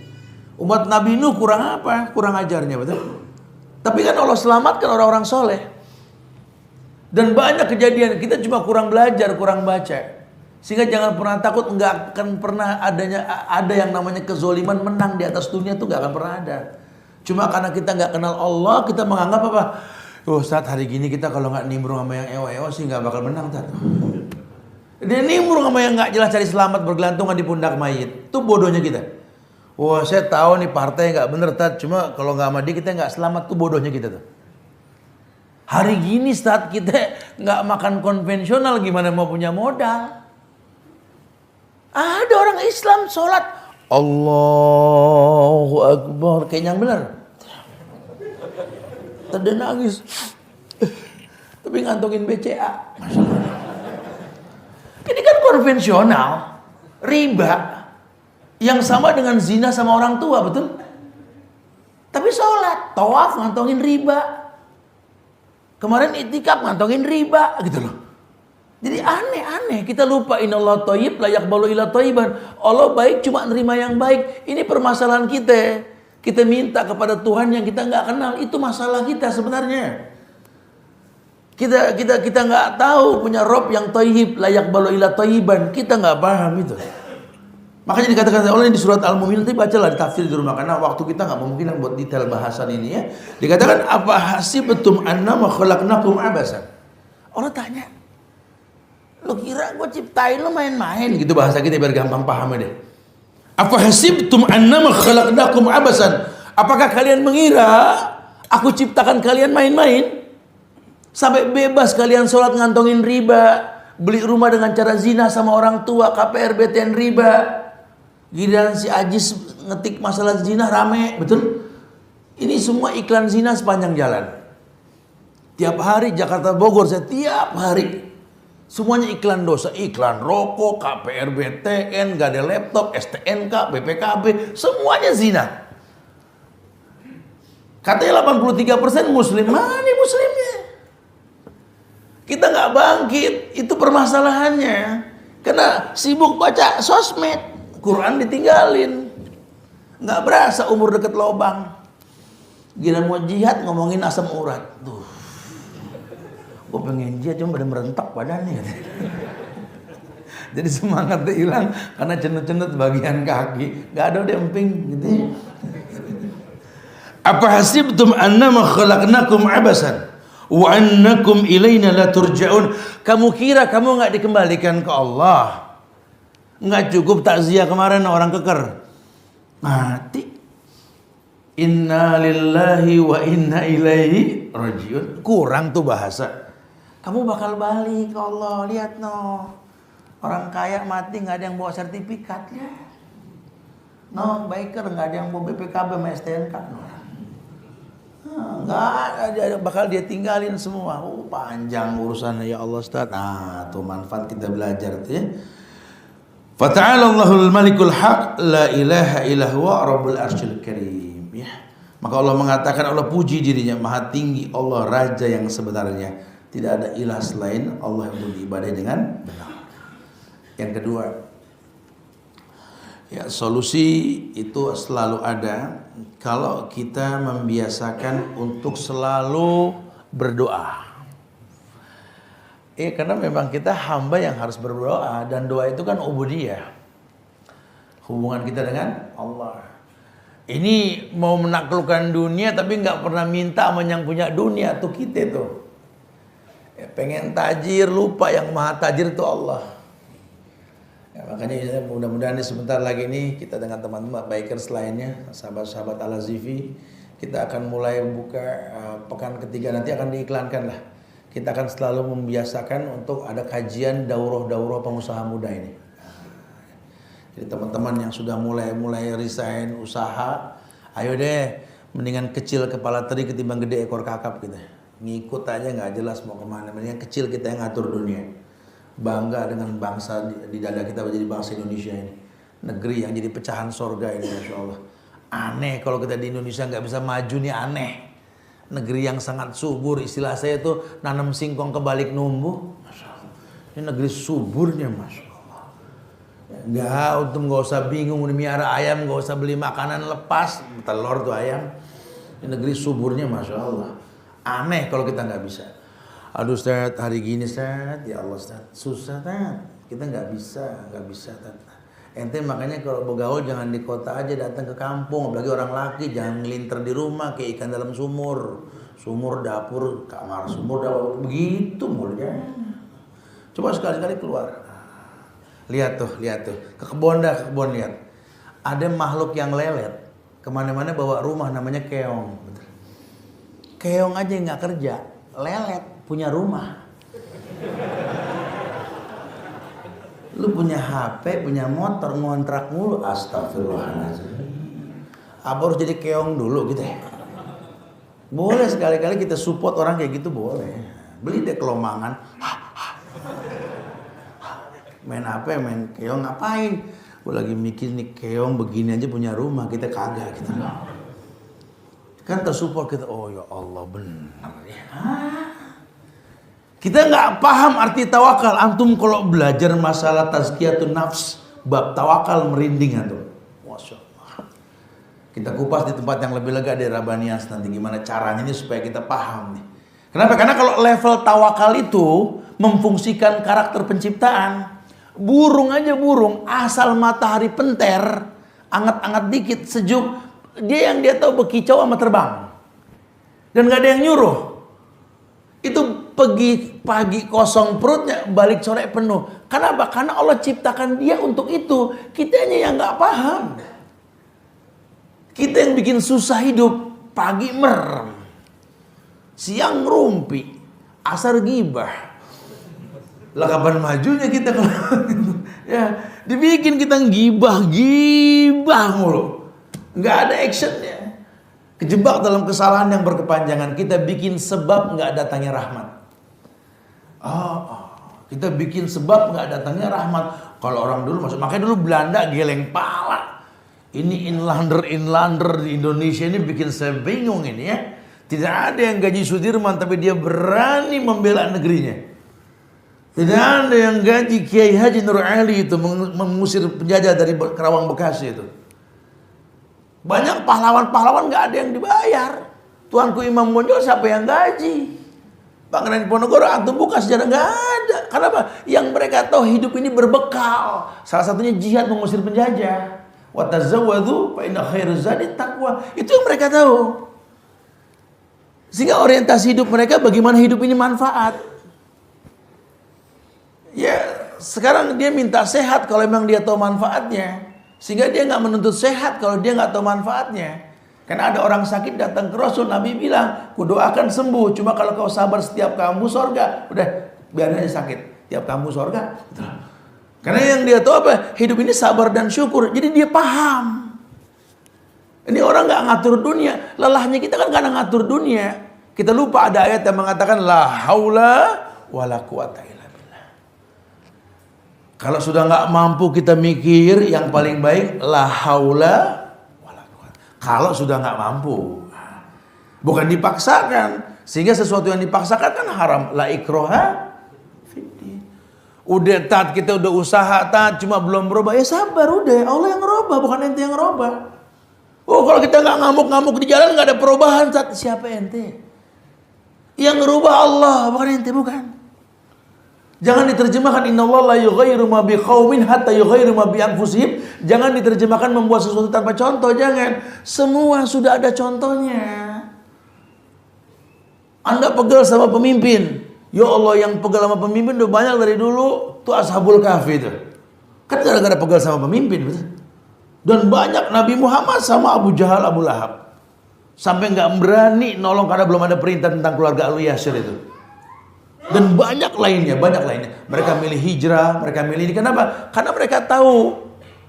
S1: Umat Nabi Nuh kurang apa? Kurang ajarnya, betul? Tapi kan Allah selamatkan orang-orang soleh. Dan banyak kejadian kita cuma kurang belajar, kurang baca. Sehingga jangan pernah takut, nggak akan pernah ada yang namanya kezoliman menang di atas dunia, itu nggak akan pernah ada. Cuma karena kita nggak kenal Allah, kita menganggap apa? Oh, saat hari gini kita kalau nggak nimbrung sama yang eo-eo sih nggak bakal menang, Tat. Dia nimbrung sama yang nggak jelas cari selamat bergelantungan di pundak mayit. Itu bodohnya kita. Wah, saya tahu nih partai nggak bener, Tat. Cuma kalau nggak sama dia kita nggak selamat, tuh bodohnya kita tuh. Hari gini saat kita nggak makan konvensional, gimana mau punya modal? Ada orang Islam sholat Allahu Akbar kayak yang bener. Tadi nangis, tapi ngantongin BCA. Ini kan konvensional, riba, yang sama dengan zina sama orang tua, betul? Tapi sholat, tawaf ngantongin riba. Kemarin itikaf ngantongin riba, gitu loh. Jadi aneh-aneh, kita lupa innallaha thayyib la yaqbalu illa thayyiban. Allah baik, cuma nerima yang baik. Ini permasalahan kita. Kita minta kepada Tuhan yang kita nggak kenal, itu masalah kita sebenarnya. Kita nggak tahu punya Rob yang thayyib la yaqbalu illa thayyiban. Kita nggak paham itu. Makanya dikatakan oleh di surat Al-Mu'minun, nanti bacalah di tafsir di rumah, karena waktu kita nggak memungkinkan buat detail bahasan ini ya. Dikatakan apa hasibtum annama khalaqnakum abasan. Allah tanya, lo kira gue ciptain lo main-main gitu, bahasa kita biar gampang paham deh. Apa hasibtum annama khalaqnakum abasan? Apakah kalian mengira aku ciptakan kalian main-main? Sampai bebas kalian sholat ngantongin riba, beli rumah dengan cara zina sama orang tua, KPR BTN riba. Giliran si Ajis ngetik masalah zina rame, betul? Ini semua iklan zina sepanjang jalan. Tiap hari Jakarta Bogor, saya tiap hari semuanya iklan dosa, iklan rokok, KPR BTN, gak ada laptop, STNK, BPKB, semuanya zina. Katanya 83% muslim, mana muslimnya? Kita nggak bangkit, itu permasalahannya. Karena sibuk baca sosmed, Quran ditinggalin, nggak berasa umur deket lobang. Gila mau jihad ngomongin asam urat, tuh. Gue pengen jihad cuma pada merentak badannya. Jadi semangatnya hilang karena cenut-cenut bagian kaki, nggak ada udah emping gitu. Apa hasibtum annama khalaqnakum abasan wa annakum ilaina la turja'un? Kamu kira kamu nggak dikembalikan ke Allah? Nggak cukup takziah kemarin orang keker mati. Inna lillahi wa inna ilaihi rajiun. Kurang tuh bahasa. Kamu bakal balik ke Allah. Lihat no, orang kaya mati nggak ada yang bawa sertifikat ya. No, biker nggak ada yang bawa BPKB sama STNK. Nggak ada, bakal dia tinggalin semua. Oh, panjang urusannya ya Allah Ustaz. Nah, tuh manfaat kita belajar tuh ya. Fata'ala Allahul Malikul Haq la ilaha illa huwa Rabbul Arsyil Karim ya. Maka Allah mengatakan, Allah puji dirinya maha tinggi, Allah raja yang sebenarnya, tidak ada ilah selain Allah yang diibadahi dengan benar. Yang kedua, ya solusi itu selalu ada kalau kita membiasakan untuk selalu berdoa. Karena memang kita hamba yang harus berdoa, dan doa itu kan ubudiyah, hubungan kita dengan Allah. Ini mau menaklukkan dunia tapi nggak pernah minta sama yang punya dunia, tuh kita tuh. Pengen tajir, lupa yang maha tajir itu Allah. Makanya mudah-mudahan sebentar lagi nih kita dengan teman-teman bikers lainnya, sahabat-sahabat Al-Azifi, kita akan mulai buka pekan ketiga, nanti akan diiklankan lah. Kita akan selalu membiasakan untuk ada kajian daurah-daurah pengusaha muda ini. Jadi teman-teman yang sudah mulai resign usaha, ayo deh, mendingan kecil kepala teri ketimbang gede ekor kakap gitu. Ngikut aja nggak jelas mau kemana. Mendingan kecil kita yang ngatur dunia. Bangga dengan bangsa di dada kita menjadi bangsa Indonesia ini. Negeri yang jadi pecahan sorga ini, Masya Allah. Aneh kalau kita di Indonesia nggak bisa maju nih, aneh. Negeri yang sangat subur, istilah saya itu nanam singkong kebalik numbuh. Masya Allah. Ini negeri suburnya, Masya Allah. Enggak, untung nggak usah bingung miara ayam, nggak usah beli makanan lepas, telur tuh ayam. Di negeri suburnya Masya Allah. Aneh kalau kita nggak bisa. Aduh Ustaz, hari gini Ustaz, ya Allah Ustaz, susah Ustaz. Kita nggak bisa Ustaz. Ente makanya kalau begaul jangan di kota aja, datang ke kampung, apalagi orang laki, jangan ngelinter di rumah kayak ikan dalam sumur. Sumur, dapur, kamar, sumur, dapur, begitu mulanya. Coba sekali-kali keluar. Lihat tuh, ke kebun lihat. Ada makhluk yang lelet, kemana-mana bawa rumah namanya keong. Betul. Keong aja nggak kerja, lelet punya rumah. Lu punya HP, punya motor, ngontrak mulu, astagfirullahaladzim. Apa harus jadi keong dulu gitu ya? Boleh sekali-kali kita support orang kayak gitu boleh. Beli deh kelomangan. Main apa? Main keong ngapain? Gue lagi mikir nih keong begini aja punya rumah, kita kagak gitu loh. Kan tersupport kita, oh ya Allah benar ya. Kita nggak paham arti tawakal. Antum kalau belajar masalah tazkiyatun nafs, bab tawakal merinding antum. Masya Allah. Kita kupas di tempat yang lebih lega di Rabanias nanti gimana caranya ini supaya kita paham nih. Kenapa? Karena kalau level tawakal itu memfungsikan karakter penciptaan. Burung aja asal matahari penter, anget-anget dikit, sejuk, dia tahu bekicau sama terbang. Dan nggak ada yang nyuruh. Itu pergi pagi kosong perutnya, balik sore penuh. Kenapa? Karena Allah ciptakan dia untuk itu. Kitanya yang nggak paham. Kita yang bikin susah hidup. Pagi merem, siang rumpi, asar gibah. Lah kapan majunya kita kalau ya dibikin kita gibah mulu. Nggak ada actionnya. Kejebak dalam kesalahan yang berkepanjangan. Kita bikin sebab nggak datangnya rahmat. Kita bikin sebab nggak datangnya rahmat. Kalau orang dulu makanya dulu Belanda geleng pala. Ini inlander di Indonesia ini bikin saya bingung ini ya. Tidak ada yang gaji Sudirman tapi dia berani membela negerinya. Tidak ada yang gaji Kiai Haji Nur Ali itu mengusir penjajah dari Kerawang Bekasi itu. Banyak pahlawan-pahlawan nggak ada yang dibayar. Tuanku Imam Bonjol siapa yang gaji? Pangeran Diponegoro antum buka sejarah nggak ada. Kenapa? Yang mereka tahu hidup ini berbekal. Salah satunya jihad mengusir penjajah. Wa tazawwadu fa inna khairaz zadi taqwa. Itu yang mereka tahu. Sehingga orientasi hidup mereka bagaimana hidup ini manfaat. Ya, sekarang dia minta sehat kalau memang dia tahu manfaatnya. Sehingga dia nggak menuntut sehat kalau dia nggak tahu manfaatnya. Karena ada orang sakit datang ke Rasul, Nabi bilang, kudoakan sembuh. Cuma kalau kau sabar setiap kamu sorga, udah biarin aja sakit. Tiap kamu sorga. Karena yang dia tahu apa? Hidup ini sabar dan syukur. Jadi dia paham. Ini orang nggak ngatur dunia. Lelahnya kita kan karena ngatur dunia. Kita lupa ada ayat yang mengatakan la haula wala quwata illa. Kalau sudah nggak mampu kita mikir yang paling baik la haula wala quwwata. Kalau sudah nggak mampu, bukan dipaksakan. Sehingga sesuatu yang dipaksakan kan haram. La ikroha fiddin. Udah tat kita udah usaha tat cuma belum berubah ya sabar udah. Allah yang ngerubah bukan ente yang ngerubah. Oh kalau kita nggak ngamuk-ngamuk di jalan nggak ada perubahan tat siapa ente? Yang ngerubah Allah bukan ente bukan. Jangan diterjemahkan innallaha la yughayyiru ma biqaumin hatta yughayyiru ma bi anfusihim. Jangan diterjemahkan membuat sesuatu tanpa contoh, jangan. Semua sudah ada contohnya. Anda pegel sama pemimpin. Ya Allah yang pegel sama pemimpin udah banyak dari dulu. Tuh Ashabul Kahfi itu. Kan gara-gara pegel sama pemimpin, betul? Dan banyak Nabi Muhammad sama Abu Jahal, Abu Lahab. Sampai nggak berani nolong karena belum ada perintah tentang keluarga Al Yasir itu. Dan banyak lainnya. Mereka milih hijrah, mereka milih ini. Kenapa? Karena mereka tahu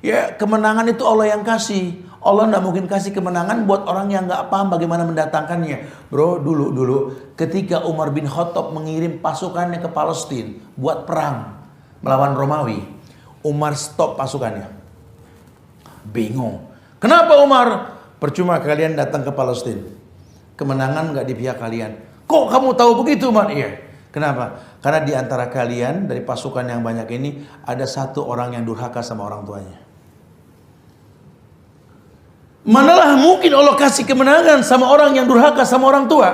S1: ya kemenangan itu Allah yang kasih. Allah tidak mungkin kasih kemenangan buat orang yang nggak paham bagaimana mendatangkannya. Bro, dulu ketika Umar bin Khattab mengirim pasukannya ke Palestina buat perang melawan Romawi, Umar stop pasukannya. Bingung. Kenapa Umar? Percuma kalian datang ke Palestina. Kemenangan nggak di pihak kalian. Kok kamu tahu begitu, Umar? Iya. Kenapa? Karena di antara kalian dari pasukan yang banyak ini ada satu orang yang durhaka sama orang tuanya. Manalah mungkin Allah kasih kemenangan sama orang yang durhaka sama orang tua.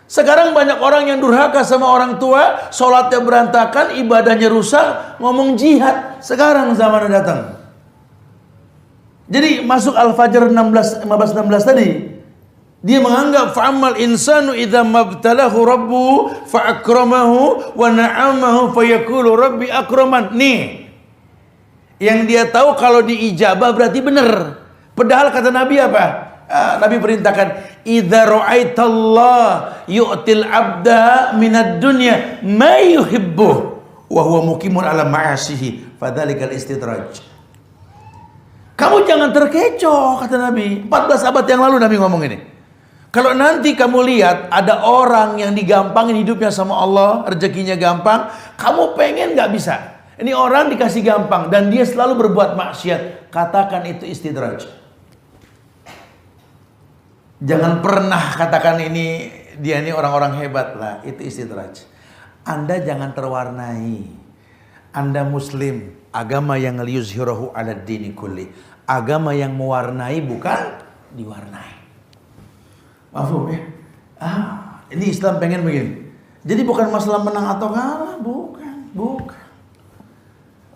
S1: Sekarang banyak orang yang durhaka sama orang tua, sholatnya berantakan, ibadahnya rusak, ngomong jihad. Sekarang zaman datang. Jadi masuk Al-Fajr 15-16 tadi. Dia menganggap fa'amal insanu idza mabtalahu rabbuhu fa'akramahu wa na'amahu fayaqulu rabbi akraman. Nih. Yang dia tahu kalau diijabah berarti benar. Padahal kata Nabi apa? Nabi perintahkan idza ra'aitallah yu'til 'abda minad dunya ma yuhibbu wa huwa muqimun 'ala ma'asihi fadzalikal istidraj. Kamu jangan terkecoh kata Nabi. 14 abad yang lalu Nabi ngomong ini. Kalau nanti kamu lihat ada orang yang digampangin hidupnya sama Allah, rezekinya gampang, kamu pengen gak bisa. Ini orang dikasih gampang dan dia selalu berbuat maksiat. Katakan itu istidraj. Jangan pernah katakan ini dia ini orang-orang hebat lah. Itu istidraj. Anda jangan terwarnai. Anda Muslim, agama yang liyuzhirahu ala dini kulli. Agama yang mewarnai bukan diwarnai. Mafhum ya? Ini Islam pengen begini. Jadi bukan masalah menang atau kalah, bukan.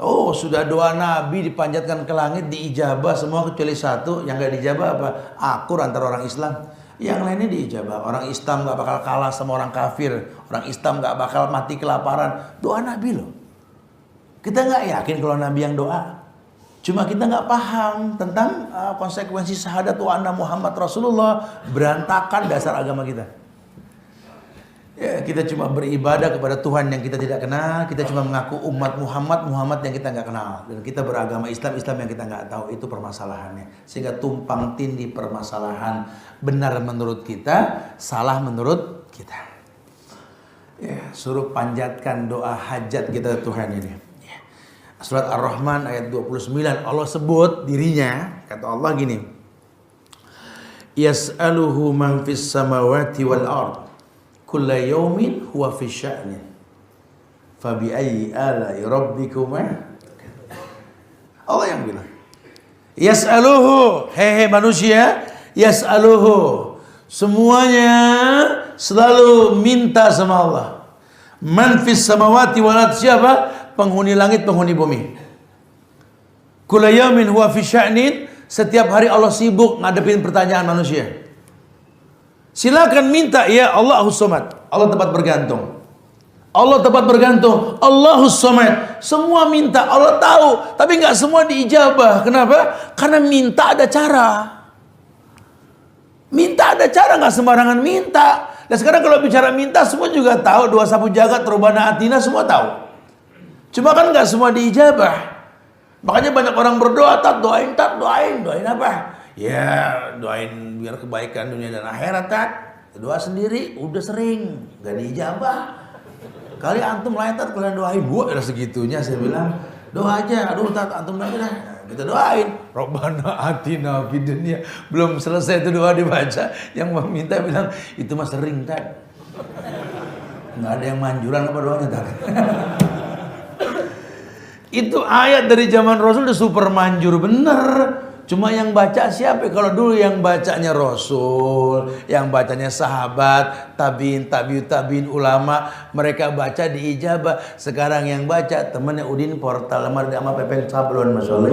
S1: Oh, sudah doa Nabi dipanjatkan ke langit, diijabah semua kecuali satu. Yang gak diijabah apa? Akur antara orang Islam. Yang lainnya diijabah. Orang Islam gak bakal kalah sama orang kafir. Orang Islam gak bakal mati kelaparan. Doa Nabi loh. Kita gak yakin kalau Nabi yang doa. Cuma kita nggak paham tentang konsekuensi syahadat wa anna Muhammad Rasulullah. Berantakan dasar agama kita. Ya, kita cuma beribadah kepada Tuhan yang kita tidak kenal. Kita cuma mengaku umat Muhammad yang kita nggak kenal. Dan kita beragama Islam yang kita nggak tahu. Itu permasalahannya. Sehingga tumpang tindih permasalahan. Benar menurut kita, salah menurut kita. Ya, suruh panjatkan doa hajat kita Tuhan ini. Surat Ar-Rahman ayat 29 Allah sebut dirinya, kata Allah gini, yas'aluhu man fis samawati wal ard kulla yawmin huwa fi sya'nin fa bi ayyi ala'i rabbikuma. Allah yang bilang yas'aluhu, hehe manusia, yas'aluhu, semuanya selalu minta sama Allah. Man fis samawati wal ard, siapa? Penghuni langit, penghuni bumi. Kulla yaumin huwa fi sya'nin, setiap hari Allah sibuk ngadepin pertanyaan manusia. Silakan minta, ya Allahus Samad. Allah tempat bergantung. Allah tempat bergantung. Allahus Samad. Semua minta, Allah tahu, tapi nggak semua diijabah. Kenapa? Karena minta ada cara. Minta ada cara, nggak sembarangan minta. Dan sekarang kalau bicara minta, semua juga tahu. Dua sapu jagat, rubana atina, semua tahu. Cuma kan nggak semua diijabah. Makanya banyak orang berdoa, doain apa? Ya doain biar kebaikan dunia dan akhirat, doa sendiri udah sering nggak diijabah. Kali antum lain kalian doain, gua udah segitunya saya bilang doa aja. Aduh antum lagi dah, kita doain. Robbana atina fid dunya, belum selesai itu doa dibaca, yang meminta bilang itu mah sering nggak ada yang manjuran apa doanya Itu ayat dari zaman Rasul udah super manjur bener. Cuma yang baca siapa? Kalau dulu yang bacanya Rasul, yang bacanya sahabat, tabiin ulama, mereka baca diijabah. Sekarang yang baca temennya Udin portal lemar sama Pepeng Sablon, Mas Oleh.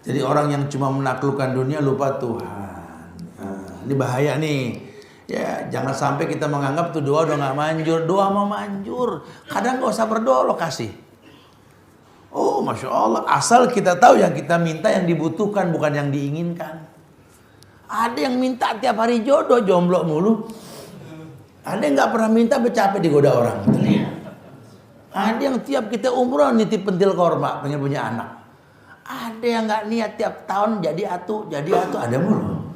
S1: Jadi orang yang cuma menaklukkan dunia lupa Tuhan. Ini bahaya nih. Ya, jangan sampai kita menganggap tuh doa udah nggak manjur. Doa mau manjur. Kadang nggak usah berdoa, lo kasih. Oh, Masya Allah. Asal kita tahu yang kita minta yang dibutuhkan, bukan yang diinginkan. Ada yang minta tiap hari jodoh, jomblo mulu. Ada yang nggak pernah minta, bercapek digoda orang. Ada yang tiap kita umroh nitip pentil korma, pengen punya anak. Ada yang nggak niat tiap tahun jadi atu, ada mulu.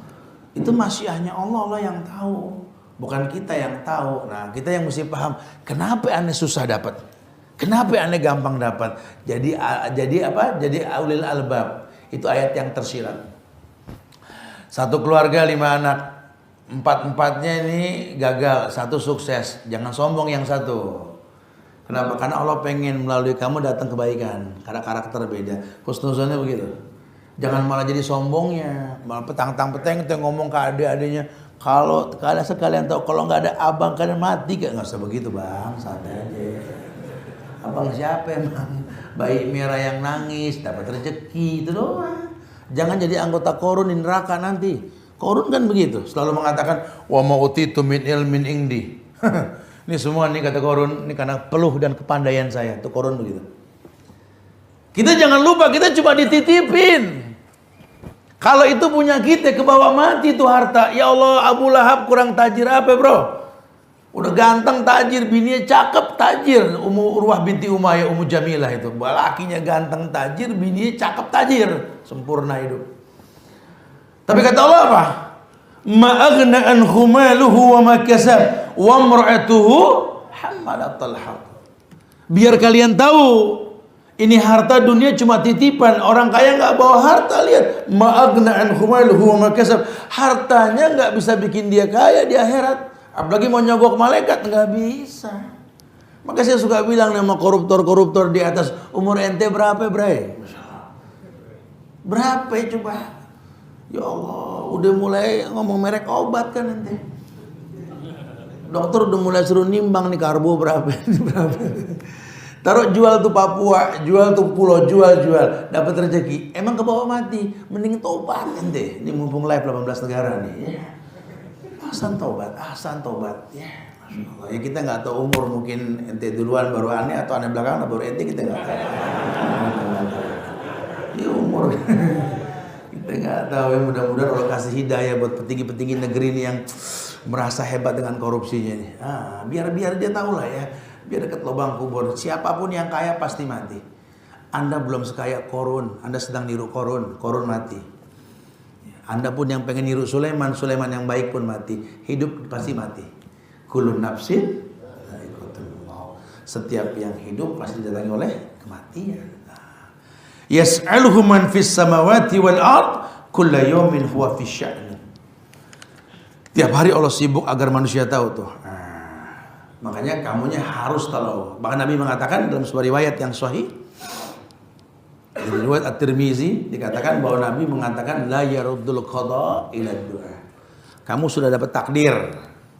S1: Itu masyiahnya Allah yang tahu, bukan kita yang tahu. Nah, kita yang mesti paham, kenapa aneh susah dapat? Kenapa aneh gampang dapat? Jadi apa? Jadi ulil albab. Itu ayat yang tersirat. Satu keluarga 5 anak. empat-empatnya ini gagal, satu sukses. Jangan sombong yang satu. Kenapa? Karena Allah pengen melalui kamu datang kebaikan. Karena karakter beda. Husnuzonnya begitu. Jangan malah jadi sombongnya, malah petang-petang ngomong ke adik-adiknya. Kalau sekalian tahu kalau nggak ada abang kalian mati, nggak usah begitu bang, santai aja. Abang siapa emang? Bayi merah yang nangis dapat rezeki itu doang. Jangan jadi anggota korun di neraka nanti. Korun kan begitu, selalu mengatakan wa ma utitu min ilmin indi. Ini semua nih kata korun, ini karena peluh dan kepandaian saya. Tuh korun begitu. Kita jangan lupa kita cuma dititipin. Kalau itu punya kita ke bawah mati tuh harta. Ya Allah, Abu Lahab kurang tajir apa, bro? Udah ganteng tajir, bininya cakep tajir. Ummu Urwah binti Umayyah, Ummu Jamilah itu. Lakinya ganteng tajir, bininya cakep tajir. Sempurna hidup. Tapi kata Allah apa? Ma aghna anhu maluhu wa ma kasab wa imra'atuhu hammalatal hatab. Biar kalian tahu ini harta dunia cuma titipan. Orang kaya nggak bawa harta, lihat. Ma aghna anhu maluhu wa ma kasab. Hartanya nggak bisa bikin dia kaya di akhirat. Apalagi mau nyogok malaikat, nggak bisa. Maka saya suka bilang sama koruptor-koruptor di atas, umur ente berapa, Bray? Berapa coba? Ya Allah, udah mulai ngomong merek obat kan ente. Dokter udah mulai suruh nimbang nih karbo berapa. Taruh jual tuh Papua, jual tuh pulau, jual, dapat rezeki. Emang ke bawah mati, mending tobat ente. Ini mumpung live 18 negara nih. Ya. Ahsan tobat ya. Masya Allah. Ya kita nggak tahu umur, mungkin ente duluan baru aneh atau aneh belakangan baru ente, kita nggak tahu. Ya umur kita nggak tahu ya. Mudah-mudahan Allah kasih hidayah buat petinggi-petinggi negeri ini yang merasa hebat dengan korupsinya nih. Biar dia tahu lah ya. Biar dekat lubang kubur. Siapapun yang kaya pasti mati. Anda belum sekaya Korun, Anda sedang niru Korun mati. Anda pun yang pengen niru Sulaiman yang baik pun mati. Hidup pasti mati. Kulun nafsin dha'iqatul maut. Setiap yang hidup pasti didatangi oleh kematian. Yas'aluhu man fis samawati wal ard kulla yawmin huwa fi sya'n. Tiap hari Allah sibuk agar manusia tahu tuh. Makanya kamunya harus tahu. Bahkan Nabi mengatakan dalam sebuah riwayat yang sahih, di riwayat At-Tirmizi dikatakan bahwa Nabi mengatakan la yaruddul qada ila du'a. Kamu sudah dapat takdir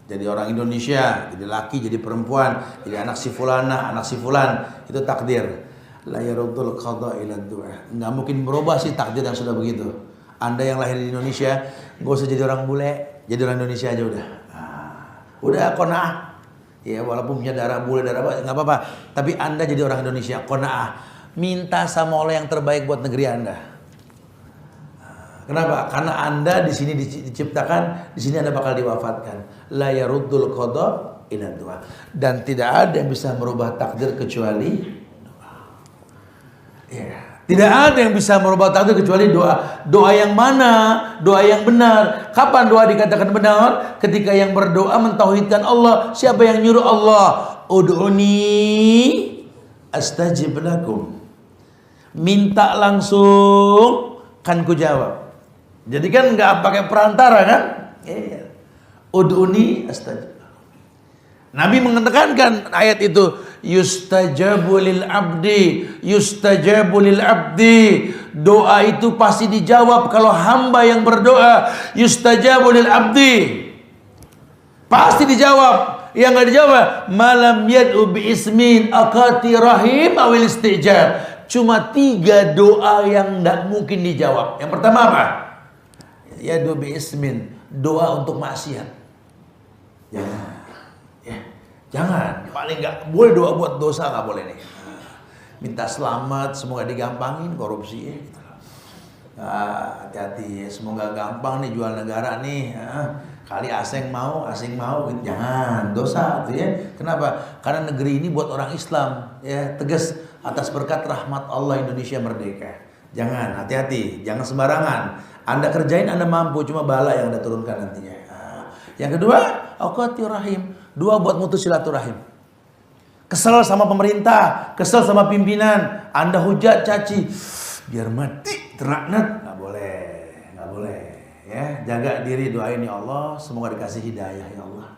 S1: jadi orang Indonesia, jadi laki, jadi perempuan, jadi anak si fulanah, anak si fulan, itu takdir. La yaruddul qada ila du'a. Enggak mungkin berubah sih takdir yang sudah begitu. Anda yang lahir di Indonesia, enggak usah jadi orang bule, jadi orang Indonesia aja udah. Udah qanaah. Ya walaupun punya darah bule, darah apa, enggak apa-apa. Tapi Anda jadi orang Indonesia, qanaah. Minta sama Allah yang terbaik buat negeri Anda. Kenapa? Karena Anda di sini diciptakan, di sini Anda bakal diwafatkan. La yaruddul qada ila du'a. Dan tidak ada yang bisa merubah takdir kecuali doa. Ya. Tidak ada yang bisa merubah takdir kecuali doa. Doa yang mana? Doa yang benar. Kapan doa dikatakan benar? Ketika yang berdoa mentauhidkan Allah. Siapa yang nyuruh Allah? Ud'uni astajib lakum. Minta langsung kan ku jawab. Jadi kan nggak pakai perantara kan? Ud'uni astajib. Nabi menekankan ayat itu, yustajabu lil abdi. Doa itu pasti dijawab kalau hamba yang berdoa. Yustajabu lil abdi. Pasti dijawab. Yang nggak dijawab, malam yad'u bi ismin akati rahim awil istijab. Cuma 3 doa yang tidak mungkin dijawab. Yang pertama apa? Yad'u bi ismin, doa untuk maksiat. Jangan. Paling nggak boleh doa buat dosa, nggak boleh nih. Minta selamat, semoga digampangin korupsi. Hati-hati, semoga gampang nih jual negara nih. Kali asing mau, jangan, dosa tuh ya. Kenapa? Karena negeri ini buat orang Islam, ya, tegas atas berkat rahmat Allah Indonesia merdeka. Jangan, hati-hati, jangan sembarangan. Anda kerjain, Anda mampu, cuma bala yang Anda turunkan nantinya. Yang kedua, aqati rahim, doa buat mutus silaturahim. Kesel sama pemerintah, kesel sama pimpinan, Anda hujat caci, biar mati, teraknat, nggak boleh. Ya, Ya, jaga diri, doain ya Allah, semoga dikasih hidayah ya Allah.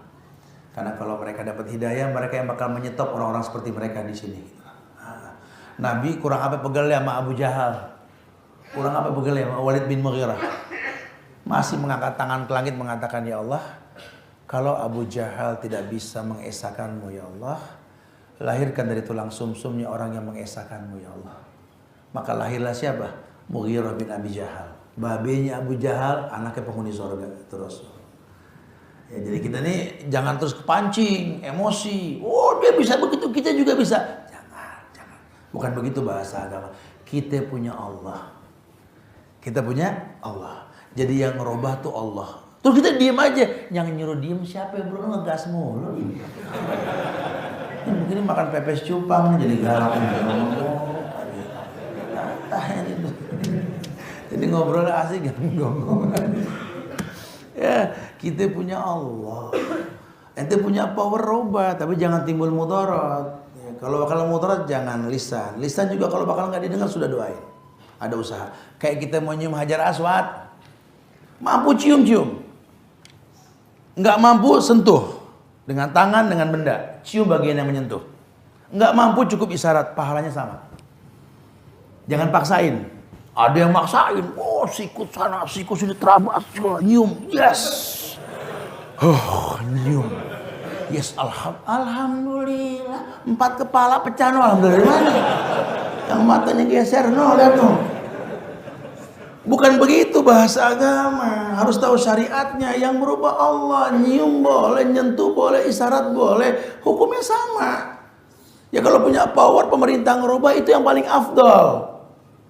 S1: Karena kalau mereka dapat hidayah, mereka yang bakal menyetop orang-orang seperti mereka di sini. Nabi kurang apa pegelnya sama Abu Jahal, kurang apa pegelnya sama Walid bin Mughirah. Masih mengangkat tangan ke langit mengatakan, ya Allah, kalau Abu Jahal tidak bisa mengesahkanmu ya Allah, lahirkan dari tulang sumsumnya orang yang mengesahkanmu ya Allah. Maka lahirlah siapa? Mughirah bin Abi Jahal. Babenya Abu Jahal, anaknya penghuni surga. Terus. Ya, jadi kita nih jangan terus kepancing, emosi. Oh dia bisa begitu, kita juga bisa. Jangan. Bukan begitu bahasa agama. Kita punya Allah. Kita punya Allah. Jadi yang ngerubah tuh Allah. Terus kita diem aja. Yang nyuruh diem siapa bro? Ngegas mulu. Mungkin makan pepes cupang jadi galak. Jadi ngobrol asik kan. Ya, kita punya Allah. Ente punya power robah, tapi jangan timbul mudarat. Ya, kalau bakal mudarat jangan lisan. Lisan juga kalau bakal nggak didengar sudah doain. Ada usaha. Kayak kita mau nyium Hajar Aswad, mampu cium-cium. Nggak mampu sentuh dengan tangan dengan benda. Cium bagian yang menyentuh. Nggak mampu cukup isyarat, pahalanya sama. Jangan paksain. Ada yang maksain, oh sikut sana, sikut sini terabas, nyium, yes, nyium, yes, alhamdulillah, 4 kepala pecah no, alhamdulillah, yang matanya geser no, lihat no. Bukan begitu bahasa agama, harus tahu syariatnya. Yang merubah Allah, nyium boleh, nyentuh boleh, isyarat boleh, hukumnya sama. Ya kalau punya power pemerintah ngerubah itu yang paling afdal.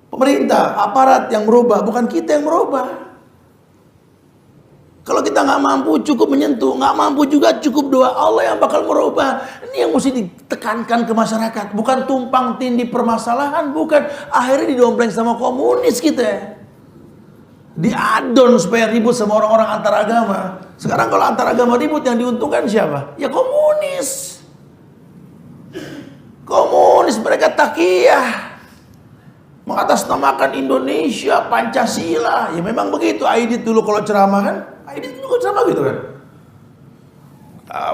S1: Pemerintah, aparat yang merubah, bukan kita yang merubah. Kalau kita nggak mampu cukup menyentuh, nggak mampu juga cukup doa, Allah yang bakal merubah. Ini yang mesti ditekankan ke masyarakat, bukan tumpang tindih permasalahan, bukan akhirnya didompleng sama komunis kita. Diadon supaya ribut sama orang-orang antar agama. Sekarang kalau antar agama ribut yang diuntungkan siapa? Ya komunis. Komunis mereka takiyah. Mengatasnamakan Indonesia, Pancasila. Ya memang begitu. Aidit dulu kalau ceramah kan. Aidit dulu kalau ceramah gitu kan.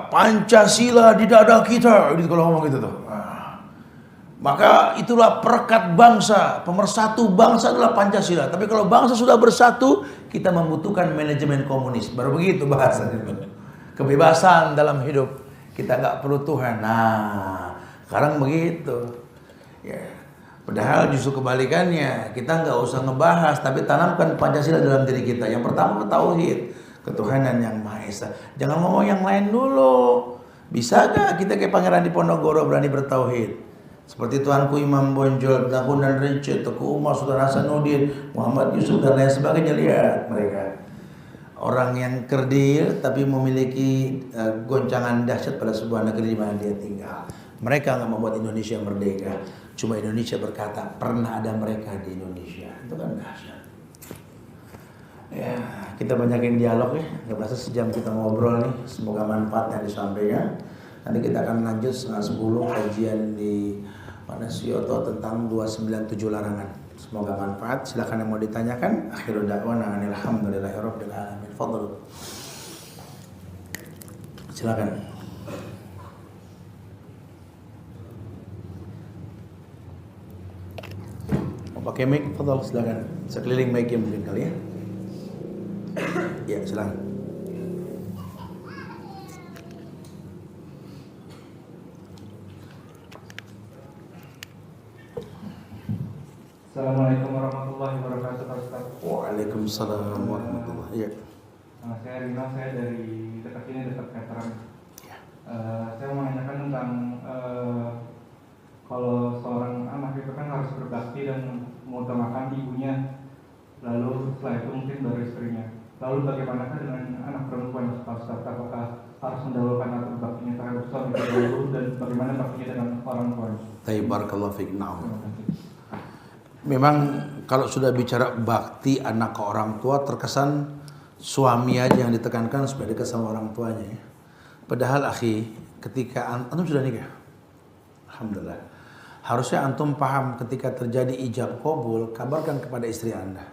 S1: Pancasila di dada kita. Aidit kalau ngomong gitu tuh. Maka itulah perekat bangsa. Pemersatu bangsa adalah Pancasila. Tapi kalau bangsa sudah bersatu, kita membutuhkan manajemen komunis. Baru begitu bahasanya. Kebebasan dalam hidup. Kita nggak perlu Tuhan. Nah, sekarang begitu. Ya. Padahal justru kebalikannya, kita nggak usah ngebahas, tapi tanamkan Pancasila dalam diri kita. Yang pertama tauhid, ketuhanan yang Maha Esa. Jangan ngomong yang lain dulu. Bisa gak kita kayak Pangeran Diponegoro berani bertauhid? Seperti Tuanku Imam Bonjol, Tuanku dan Rinci, Tuanku Umar, Sultan Hasanuddin, Muhammad Yusuf dan lain sebagainya. Lihat mereka. Orang yang kerdil tapi memiliki goncangan dahsyat pada sebuah negeri di mana dia tinggal. Mereka nggak membuat Indonesia merdeka. Cuma Indonesia berkata, pernah ada mereka di Indonesia. Itu kan dahsyat. Ya, kita banyakin dialog ya. Gak berasa sejam kita ngobrol nih. Semoga manfaat yang disampaikan. Nanti kita akan lanjut 9:30 kajian di Manasyoto tentang 297 larangan. Semoga manfaat. Silakan yang mau ditanyakan. Akhirul da'wana alhamdulillahirabbil alamin. Fadhlu. Silakan. Pakai mic, fadhal, silakan. Sekeliling mic-nya mungkin kali ya. Ya, silakan.
S2: Assalamualaikum warahmatullahi wabarakatuh, Pak Ustaz.
S1: Waalaikumsalam warahmatullahi wabarakatuh.
S2: Saya Rino, saya dari dekat sini, dekat veteran.
S1: Ya.
S2: Saya mau menanyakan tentang kalau seorang anak itu kan harus berbakti dan mengutamakan ibunya, lalu setelah itu mungkin baru istrinya. Lalu bagaimanakah dengan anak perempuan, Pak Ustaz? Apakah harus mendahulukan atau berbaktinya terhadap suami dahulu, dan bagaimana baktinya dengan orang tuanya?
S1: Tayyib, barakallahu fiik. Na'am. Memang kalau sudah bicara bakti anak ke orang tua, terkesan suami aja yang ditekankan supaya dekat sama orang tuanya ya. Padahal akhi, ketika antum sudah nikah, alhamdulillah, harusnya antum paham ketika terjadi ijab qabul, kabarkan kepada istri anda.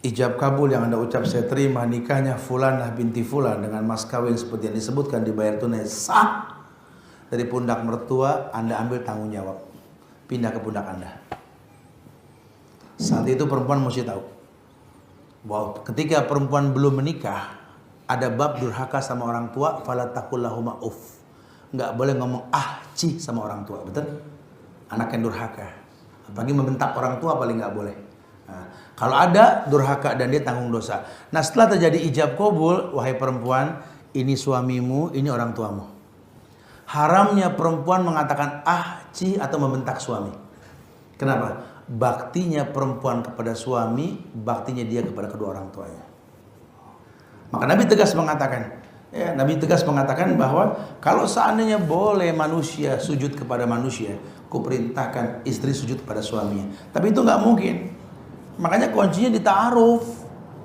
S1: ijab kabul yang Anda ucap saya terima nikahnya Fulanah binti Fulan dengan mas kawin seperti yang disebutkan dibayar tunai sah dari pundak mertua, Anda ambil tanggung jawab, pindah ke pundak Anda. Saat itu perempuan mesti tahu bahwa ketika perempuan belum menikah ada bab durhaka sama orang tua, fala taqul lahuma uff. Enggak boleh ngomong cih sama orang tua, betul? Anak yang durhaka. Apalagi membentak orang tua paling enggak boleh. Nah, kalau ada durhaka dan dia tanggung dosa. Nah, setelah terjadi ijab kabul, wahai perempuan, ini suamimu, ini orang tuamu. Haramnya perempuan mengatakan cih atau membentak suami. Kenapa? Baktinya perempuan kepada suami, baktinya dia kepada kedua orang tuanya. Maka Nabi tegas mengatakan, bahwa kalau seandainya boleh manusia sujud kepada manusia, kuperintahkan istri sujud kepada suaminya. Tapi itu nggak mungkin. Makanya kuncinya di ta'aruf.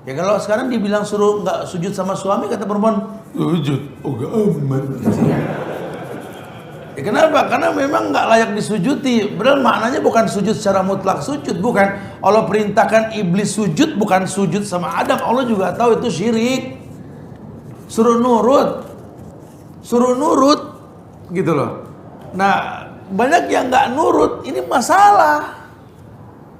S1: Ya kalau sekarang dibilang suruh nggak sujud sama suami, kata perempuan, sujud, gak aman. Ya kenapa? Karena memang nggak layak disujuti. Padahal maknanya bukan sujud secara mutlak sujud, bukan. Allah perintahkan iblis sujud, bukan sujud sama Adam. Allah juga tahu itu syirik. Suruh nurut, gitu loh. Nah, banyak yang nggak nurut, ini masalah.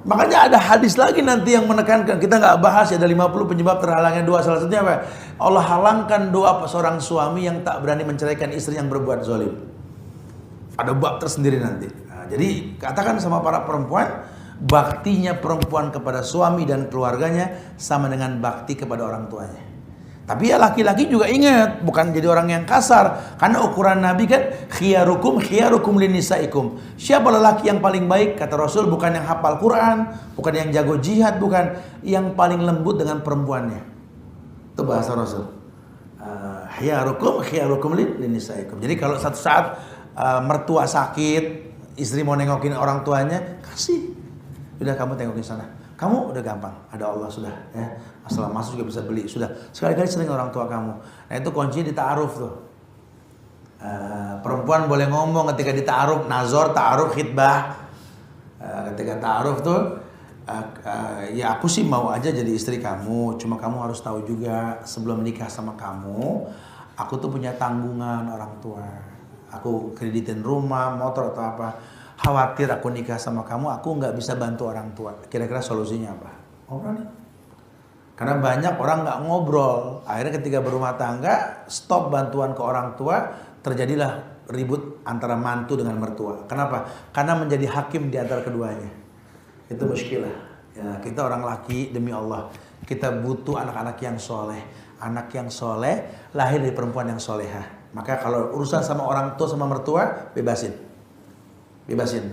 S1: Makanya ada hadis lagi nanti yang menekankan, kita nggak bahas ya, ada 50 penyebab terhalangnya doa. Salah satunya apa? Allah halangkan doa seorang suami yang tak berani menceraikan istri yang berbuat zalim. Ada bab tersendiri nanti. Nah, jadi katakan sama para perempuan, baktinya perempuan kepada suami dan keluarganya sama dengan bakti kepada orang tuanya. Tapi ya laki-laki juga ingat, bukan jadi orang yang kasar. Karena ukuran Nabi kan khiyarukum linisaikum. Siapa lelaki yang paling baik? Kata Rasul, bukan yang hafal Quran, bukan yang jago jihad, bukan yang paling lembut dengan perempuannya. Itu bahasa Rasul. Khiyarukum linisaikum. Jadi kalau satu saat mertua sakit, istri mau nengokin orang tuanya, kasih. Udah kamu tengokin sana. Kamu udah gampang, ada Allah sudah ya. Masalah masuk juga bisa beli, sudah. Sekali-kali sering orang tua kamu. Nah itu kuncinya di ta'aruf tuh. Perempuan boleh ngomong ketika di ta'aruf, nazor, ta'aruf, khitbah. Ketika ta'aruf tuh, ya aku sih mau aja jadi istri kamu. Cuma kamu harus tahu juga sebelum menikah sama kamu, aku tuh punya tanggungan orang tua. Aku kreditin rumah, motor atau apa. Khawatir aku nikah sama kamu, aku nggak bisa bantu orang tua. Kira-kira solusinya apa? Ngobrol nih. Karena banyak orang nggak ngobrol. Akhirnya ketika berumah tangga, stop bantuan ke orang tua, terjadilah ribut antara mantu dengan mertua. Kenapa? Karena menjadi hakim di antara keduanya. Itu muskilah. Ya, kita orang laki, demi Allah, kita butuh anak-anak yang soleh. Anak yang soleh lahir dari perempuan yang solehah. Maka kalau urusan sama orang tua sama mertua, bebasin.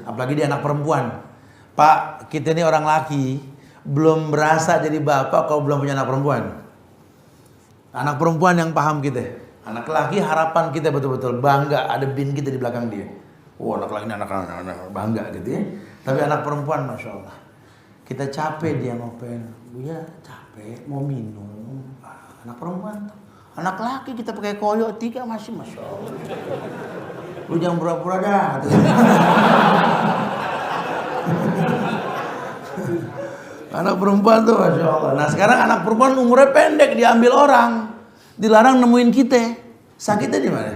S1: Apalagi dia anak perempuan. Pak, kita ini orang laki, belum berasa jadi bapak kalau belum punya anak perempuan. Anak perempuan yang paham kita. Anak laki harapan kita betul-betul bangga ada bin kita di belakang dia. Anak laki ini anak bangga gitu ya. Tapi anak perempuan, masya Allah, kita capek dia ngopen, ya capek mau minum. Anak perempuan, anak laki kita pakai koyo 3 masih, masya Allah. Lu jangan pura-pura dah. Anak perempuan tuh, masya Allah. Nah sekarang anak perempuan umurnya pendek, diambil orang, dilarang nemuin kita. Sakitnya di mana?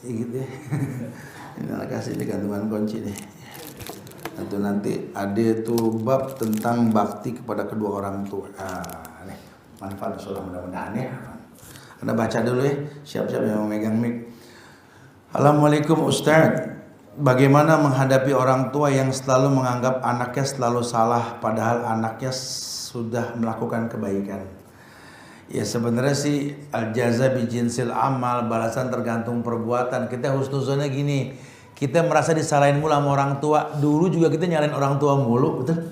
S1: Gitu. Ini anak kasih di gantungan kunci nih. Itu nanti ada tuh bab tentang bakti kepada kedua orang tua. Nih manfaat insyaallah, mudah-mudahan ya. Anda baca dulu ya. Siap-siap yang mau megang mic. Assalamualaikum Ustaz. Bagaimana menghadapi orang tua yang selalu menganggap anaknya selalu salah padahal anaknya sudah melakukan kebaikan? Ya sebenarnya sih al-jaza bi jinsil amal, balasan tergantung perbuatan. Kita husnuzonnya gini, kita merasa disalahin mulu sama orang tua. Dulu juga kita nyalain orang tua mulu, betul?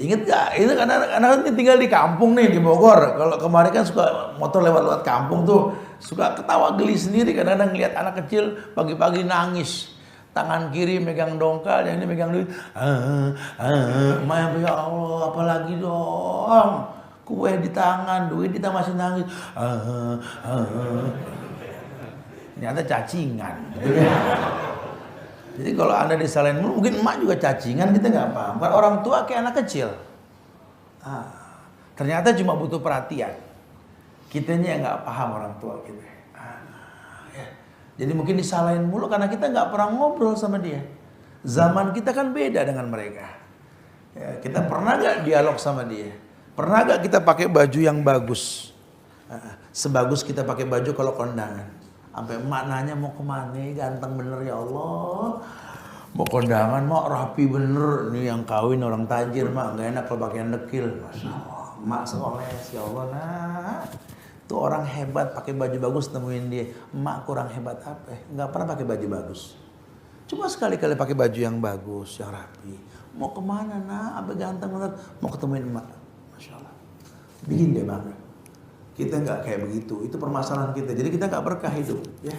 S1: Ingat gak? Itu karena anak tinggal di kampung nih di Bogor. Kalau kemarin kan suka motor lewat-lewat kampung tuh, suka ketawa geli sendiri kadang-kadang ngeliat anak kecil pagi-pagi nangis. Tangan kiri megang dongkal, yang ini megang duit. Maya, ya Allah, apalagi dong. Kue di tangan, duit kita masih nangis. Ini ada cacingan. Jadi kalau Anda disalahin mulu, mungkin emak juga cacingan, kita nggak paham. Kan orang tua kayak anak kecil. Ternyata cuma butuh perhatian. Kitanya yang nggak paham orang tua kita. Ya. Jadi mungkin disalahin mulu karena kita nggak pernah ngobrol sama dia. Zaman kita kan beda dengan mereka. Ya, kita pernah nggak dialog sama dia? Pernah nggak kita pakai baju yang bagus? Sebagus kita pakai baju kalau kondangan. Sampai emak nanya mau kemana, ganteng bener ya Allah. Mau kondangan mak rapi bener. Ini yang kawin orang tajir mak, gak enak kalau pakaian dekil. Masya Allah, mak soleh ya Allah. Nah, tuh orang hebat pakai baju bagus temuin dia. Emak kurang hebat apa? Gak pernah pakai baju bagus. Cuma sekali-kali pakai baju yang bagus, yang rapi. Mau kemana nak? Apa ganteng bener? Mau ketemuin emak. Masya Allah. Bikin dia bangga. Kita nggak kayak begitu, itu permasalahan kita. Jadi kita nggak berkah hidup, ya.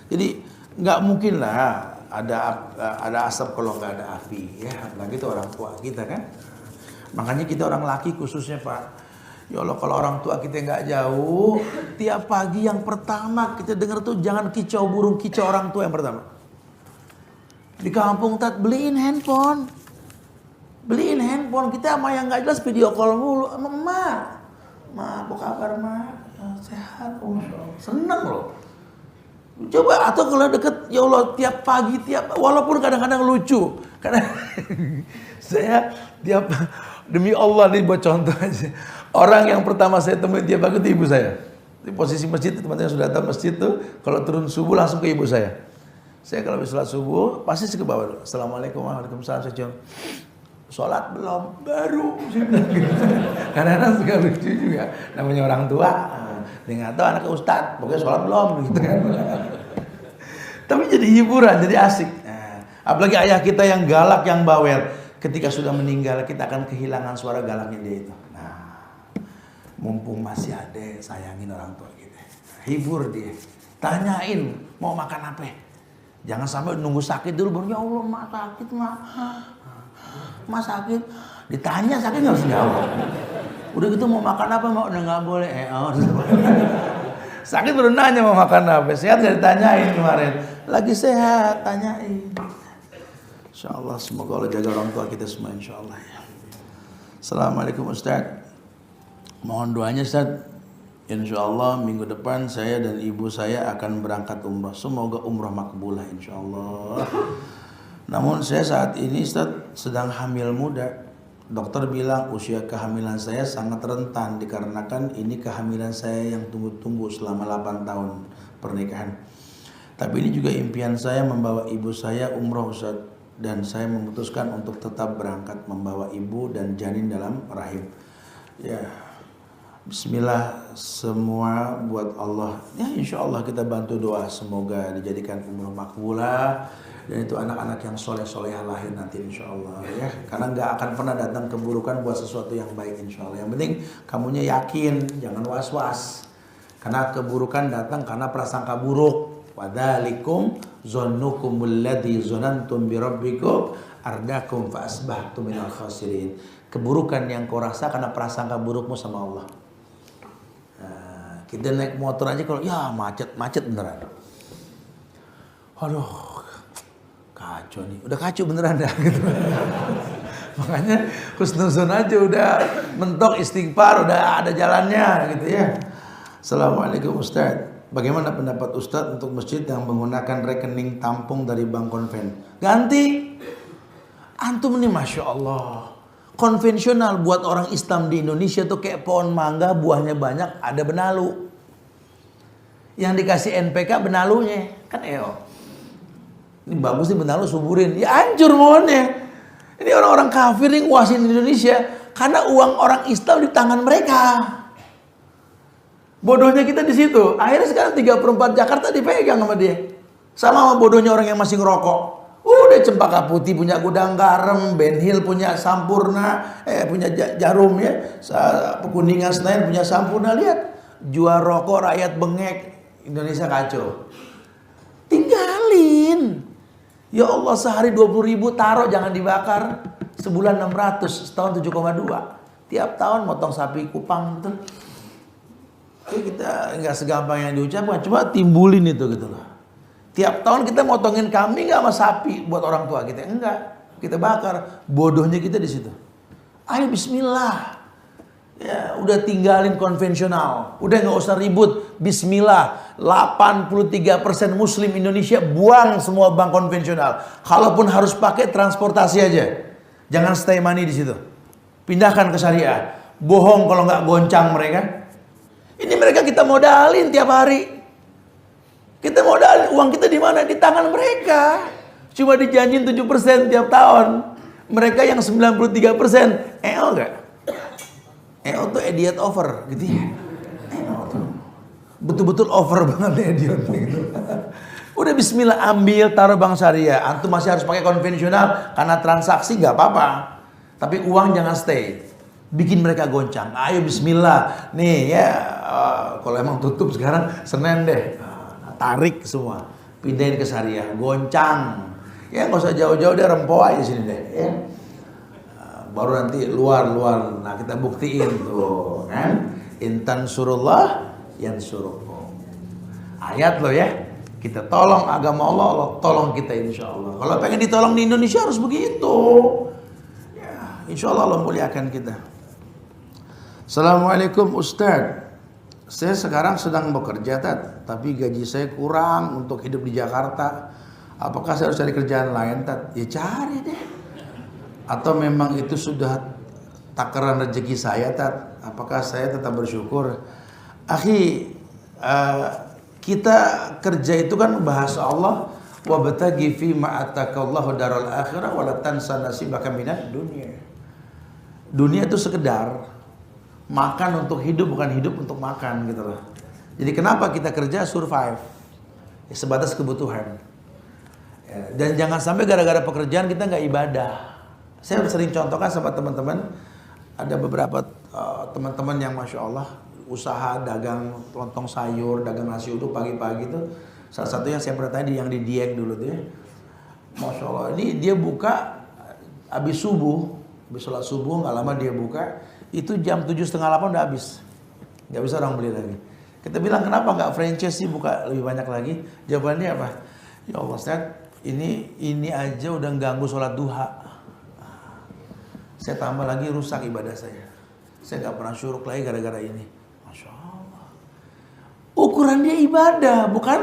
S1: Jadi nggak mungkin lah ada asap kalau nggak ada api, ya. Apalagi itu orang tua kita kan. Makanya kita orang laki khususnya Pak. Ya Allah kalau orang tua kita nggak jauh, tiap pagi yang pertama kita dengar tuh jangan kicau burung kicau orang tua yang pertama. Di kampung tat beliin handphone kita sama yang nggak jelas video call mulu, emak. Ma, apa kabar ma? Sehat, seneng loh. Coba atau kalau deket, ya Allah tiap pagi walaupun kadang-kadang lucu, karena saya demi Allah nih buat contoh aja. Orang yang pertama saya temuin tiap pagi itu ibu saya. Di posisi masjid, teman-teman sudah datang masjid tuh, kalau turun subuh langsung ke ibu saya. Saya kalau habis sholat subuh pasti ke bawah dulu. Assalamualaikum warahmatullahi wabarakatuh. Saya sholat belum, baru kadang-kadang suka lucu juga namanya orang tua. Dia nggak tahu anaknya ustadz, pokoknya sholat belum gitu kan. Tapi jadi hiburan, jadi asik. Apalagi ayah kita yang galak, yang bawel, ketika sudah meninggal kita akan kehilangan suara galaknya dia itu. Nah, mumpung masih ada, sayangin orang tua kita, hibur dia, tanyain mau makan apa. Jangan sampai nunggu sakit dulu baru, ya Allah mak sakit mak. Mas sakit, ditanya sakit nggak harus jawab. Udah gitu mau makan apa mau, udah nggak boleh. Sakit baru nanya mau makan apa, sehat nggak ditanyain kemarin. Lagi sehat, tanyain. Insya Allah semoga Allah jaga orang tua kita semua insya Allah ya. Assalamualaikum Ustaz. Mohon doanya Ustaz. Insya Allah minggu depan saya dan ibu saya akan berangkat umrah. Semoga umrah makbulah insya Allah. Namun saya saat ini Ustaz sedang hamil muda. Dokter bilang usia kehamilan saya sangat rentan dikarenakan ini kehamilan saya yang tunggu-tunggu selama 8 tahun pernikahan. Tapi ini juga impian saya membawa ibu saya umroh Ustaz. Dan saya memutuskan untuk tetap berangkat membawa ibu dan janin dalam rahim. Ya, bismillah semua buat Allah. Ya insya Allah kita bantu doa semoga dijadikan umroh makbulah. Dan itu anak-anak yang soleh-solehah lahir nanti insya Allah ya. Karena nggak akan pernah datang keburukan buat sesuatu yang baik insya Allah. Yang penting kamunya yakin, jangan was-was. Karena keburukan datang karena prasangka buruk. Wadzalikum zannukumul ladzi zanantum bi rabbikum ardakum fa asbahtum minal khasirin. Keburukan yang kau rasa karena prasangka burukmu sama Allah. Nah, kita naik motor aja kalau ya macet beneran. Aduh. Kacau nih, udah kacau beneran dah gitu. Makanya husnuzon aja udah mentok istighfar, udah ada jalannya gitu ya. Assalamualaikum Ustaz. Bagaimana pendapat Ustaz untuk masjid yang menggunakan rekening tampung dari bank konven? Ganti. Antum nih Masya Allah. Konvensional buat orang Islam di Indonesia tuh kayak pohon mangga, buahnya banyak, ada benalu. Yang dikasih NPK benalunya kan ini bagus nih benalu suburin, ya hancur mohonnya. Ini orang-orang kafir yang nguasin Indonesia karena uang orang Islam di tangan mereka. Bodohnya kita di situ. Akhirnya sekarang 3/4 Jakarta dipegang sama dia. Sama bodohnya orang yang masih ngerokok. Udah Cempaka Putih punya gudang garam, Ben Hill punya Sampurna, punya Jarum ya, Kuningan Senayan punya Sampurna. Lihat, jual rokok rakyat bengek, Indonesia kacau. Tinggalin. Ya Allah sehari 20.000 taruh jangan dibakar. Sebulan 600, setahun 7,2. Tiap tahun motong sapi kupang betul. Kita nggak segampang yang diucapkan, coba timbulin itu gitu loh. Tiap tahun kita motongin kambing nggak sama sapi buat orang tua kita? Enggak. Kita bakar. Bodohnya kita di situ. Ayo bismillah. Ya, udah tinggalin konvensional. Udah nggak usah ribut. Bismillah. 83% Muslim Indonesia buang semua bank konvensional. Kalaupun harus pakai transportasi aja. Jangan stay money di situ. Pindahkan ke syariah. Bohong kalau nggak goncang mereka. Ini mereka kita modalin tiap hari. Kita modalin uang kita di mana? Di tangan mereka. Cuma dijanjin 7% tiap tahun. Mereka yang 93%. Enggak? Tuh idiot over gitu ya. Tuh betul-betul over banget idiot gitu. Udah bismillah ambil taruh bank syariah. Antum masih harus pakai konvensional karena transaksi nggak apa-apa. Tapi uang jangan stay. Bikin mereka goncang. Ayo bismillah. Nih ya kalau emang tutup sekarang Senin deh. Tarik semua, pindahin ke syariah, goncang. Ya nggak usah jauh-jauh deh, rempoh aja sini deh. Ya. Baru nanti luar. Nah kita buktiin tuh, kan? Intan surullah yang suruhkum. Ayat loh ya. Kita tolong agama Allah, Allah tolong kita insya Allah. Kalau pengen ditolong di Indonesia harus begitu. Ya, insya Allah Allah muliakan kita. Assalamualaikum Ustadz. Saya sekarang sedang bekerja, tapi gaji saya kurang untuk hidup di Jakarta. Apakah saya harus cari kerjaan lain, Tat? Ya cari deh. Atau memang itu sudah takaran rezeki saya, Tat? Apakah saya tetap bersyukur? Akhi, kita kerja itu kan bahasa Allah, wabtaghi fi ma atakallahu daral akhirah wa la tansa nasibaka minad dunya. Dunia itu sekedar makan untuk hidup, bukan hidup untuk makan gitu loh. Jadi kenapa kita kerja? Survive ya, sebatas kebutuhan ya, dan jangan sampai gara-gara pekerjaan kita nggak ibadah. Saya sering contohkan sama teman-teman. Ada beberapa teman-teman yang Masya Allah usaha dagang lontong sayur, dagang nasi uduk pagi-pagi tuh. Salah satunya saya pernah tanya yang di Dieng dulu tuh ya. Masya Allah, ini dia buka habis subuh, habis sholat subuh nggak lama dia buka. Itu jam 7:30, 8 udah habis. Gak bisa orang beli lagi. Kita bilang kenapa gak franchise sih buka lebih banyak lagi? Jawabannya apa? Ya Allah Ustaz, ini aja udah ganggu sholat duha. Saya tambah lagi rusak ibadah saya. Saya gak pernah syuruk lagi gara-gara ini. Masya Allah. Ukuran dia ibadah, bukan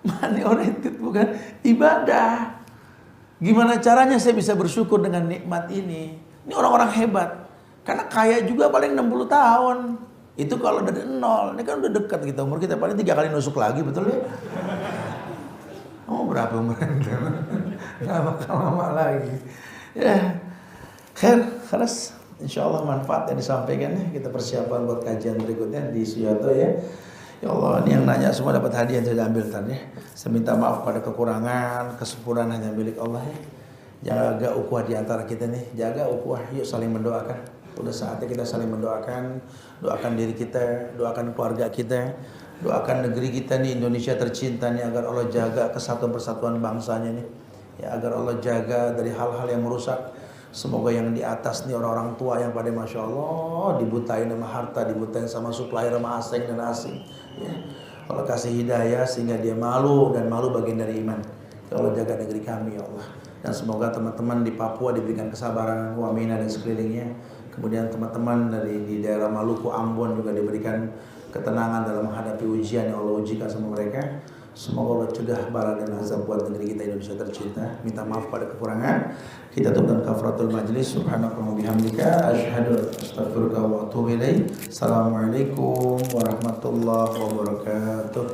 S1: money oriented, bukan ibadah. Gimana caranya saya bisa bersyukur dengan nikmat ini? Ini orang-orang hebat. Karena kaya juga paling 60 tahun. Itu kalau dari nol. Ini kan udah dekat kita. Umur kita paling 3 kali nusuk lagi, betul ya? Berapa umur kita? Gak bakal lama lagi. Ya, khair, khalas. Insya Allah manfaat yang disampaikan ya. Kita persiapan buat kajian berikutnya di Suyoto ya. Ya Allah, ini yang nanya semua dapat hadiah yang saya ambil tadi ya. Saya minta maaf pada kekurangan, kesempurnaan hanya milik Allah ya. Jaga ukhuwah di antara kita nih. Jaga ukhuwah, yuk saling mendoakan. Udah saatnya kita saling mendoakan. Doakan diri kita, doakan keluarga kita, doakan negeri kita nih, Indonesia tercinta nih, agar Allah jaga kesatuan persatuan bangsanya nih ya, agar Allah jaga dari hal-hal yang merusak. Semoga yang di atas nih orang-orang tua yang pada Masya Allah dibutain sama harta, dibutain sama supplier, sama asing dan asing ya. Allah kasih hidayah sehingga dia malu, dan malu bagian dari iman. Ya Allah jaga negeri kami ya Allah. Dan semoga teman-teman di Papua diberikan kesabaran, Wamena dan sekelilingnya. Kemudian teman-teman dari di daerah Maluku, Ambon juga diberikan ketenangan dalam menghadapi ujian yang Allah ujikan sama mereka. Semoga Allah cegah bala dan azab buat negeri kita Indonesia tercinta. Minta maaf pada kekurangan. Kita tutup dengan kafaratul majlis. Subhanakallahumma bihamdika asyhadu an la ilaha illa anta astaghfiruka wa atubu ilaik. Assalamualaikum warahmatullahi wabarakatuh.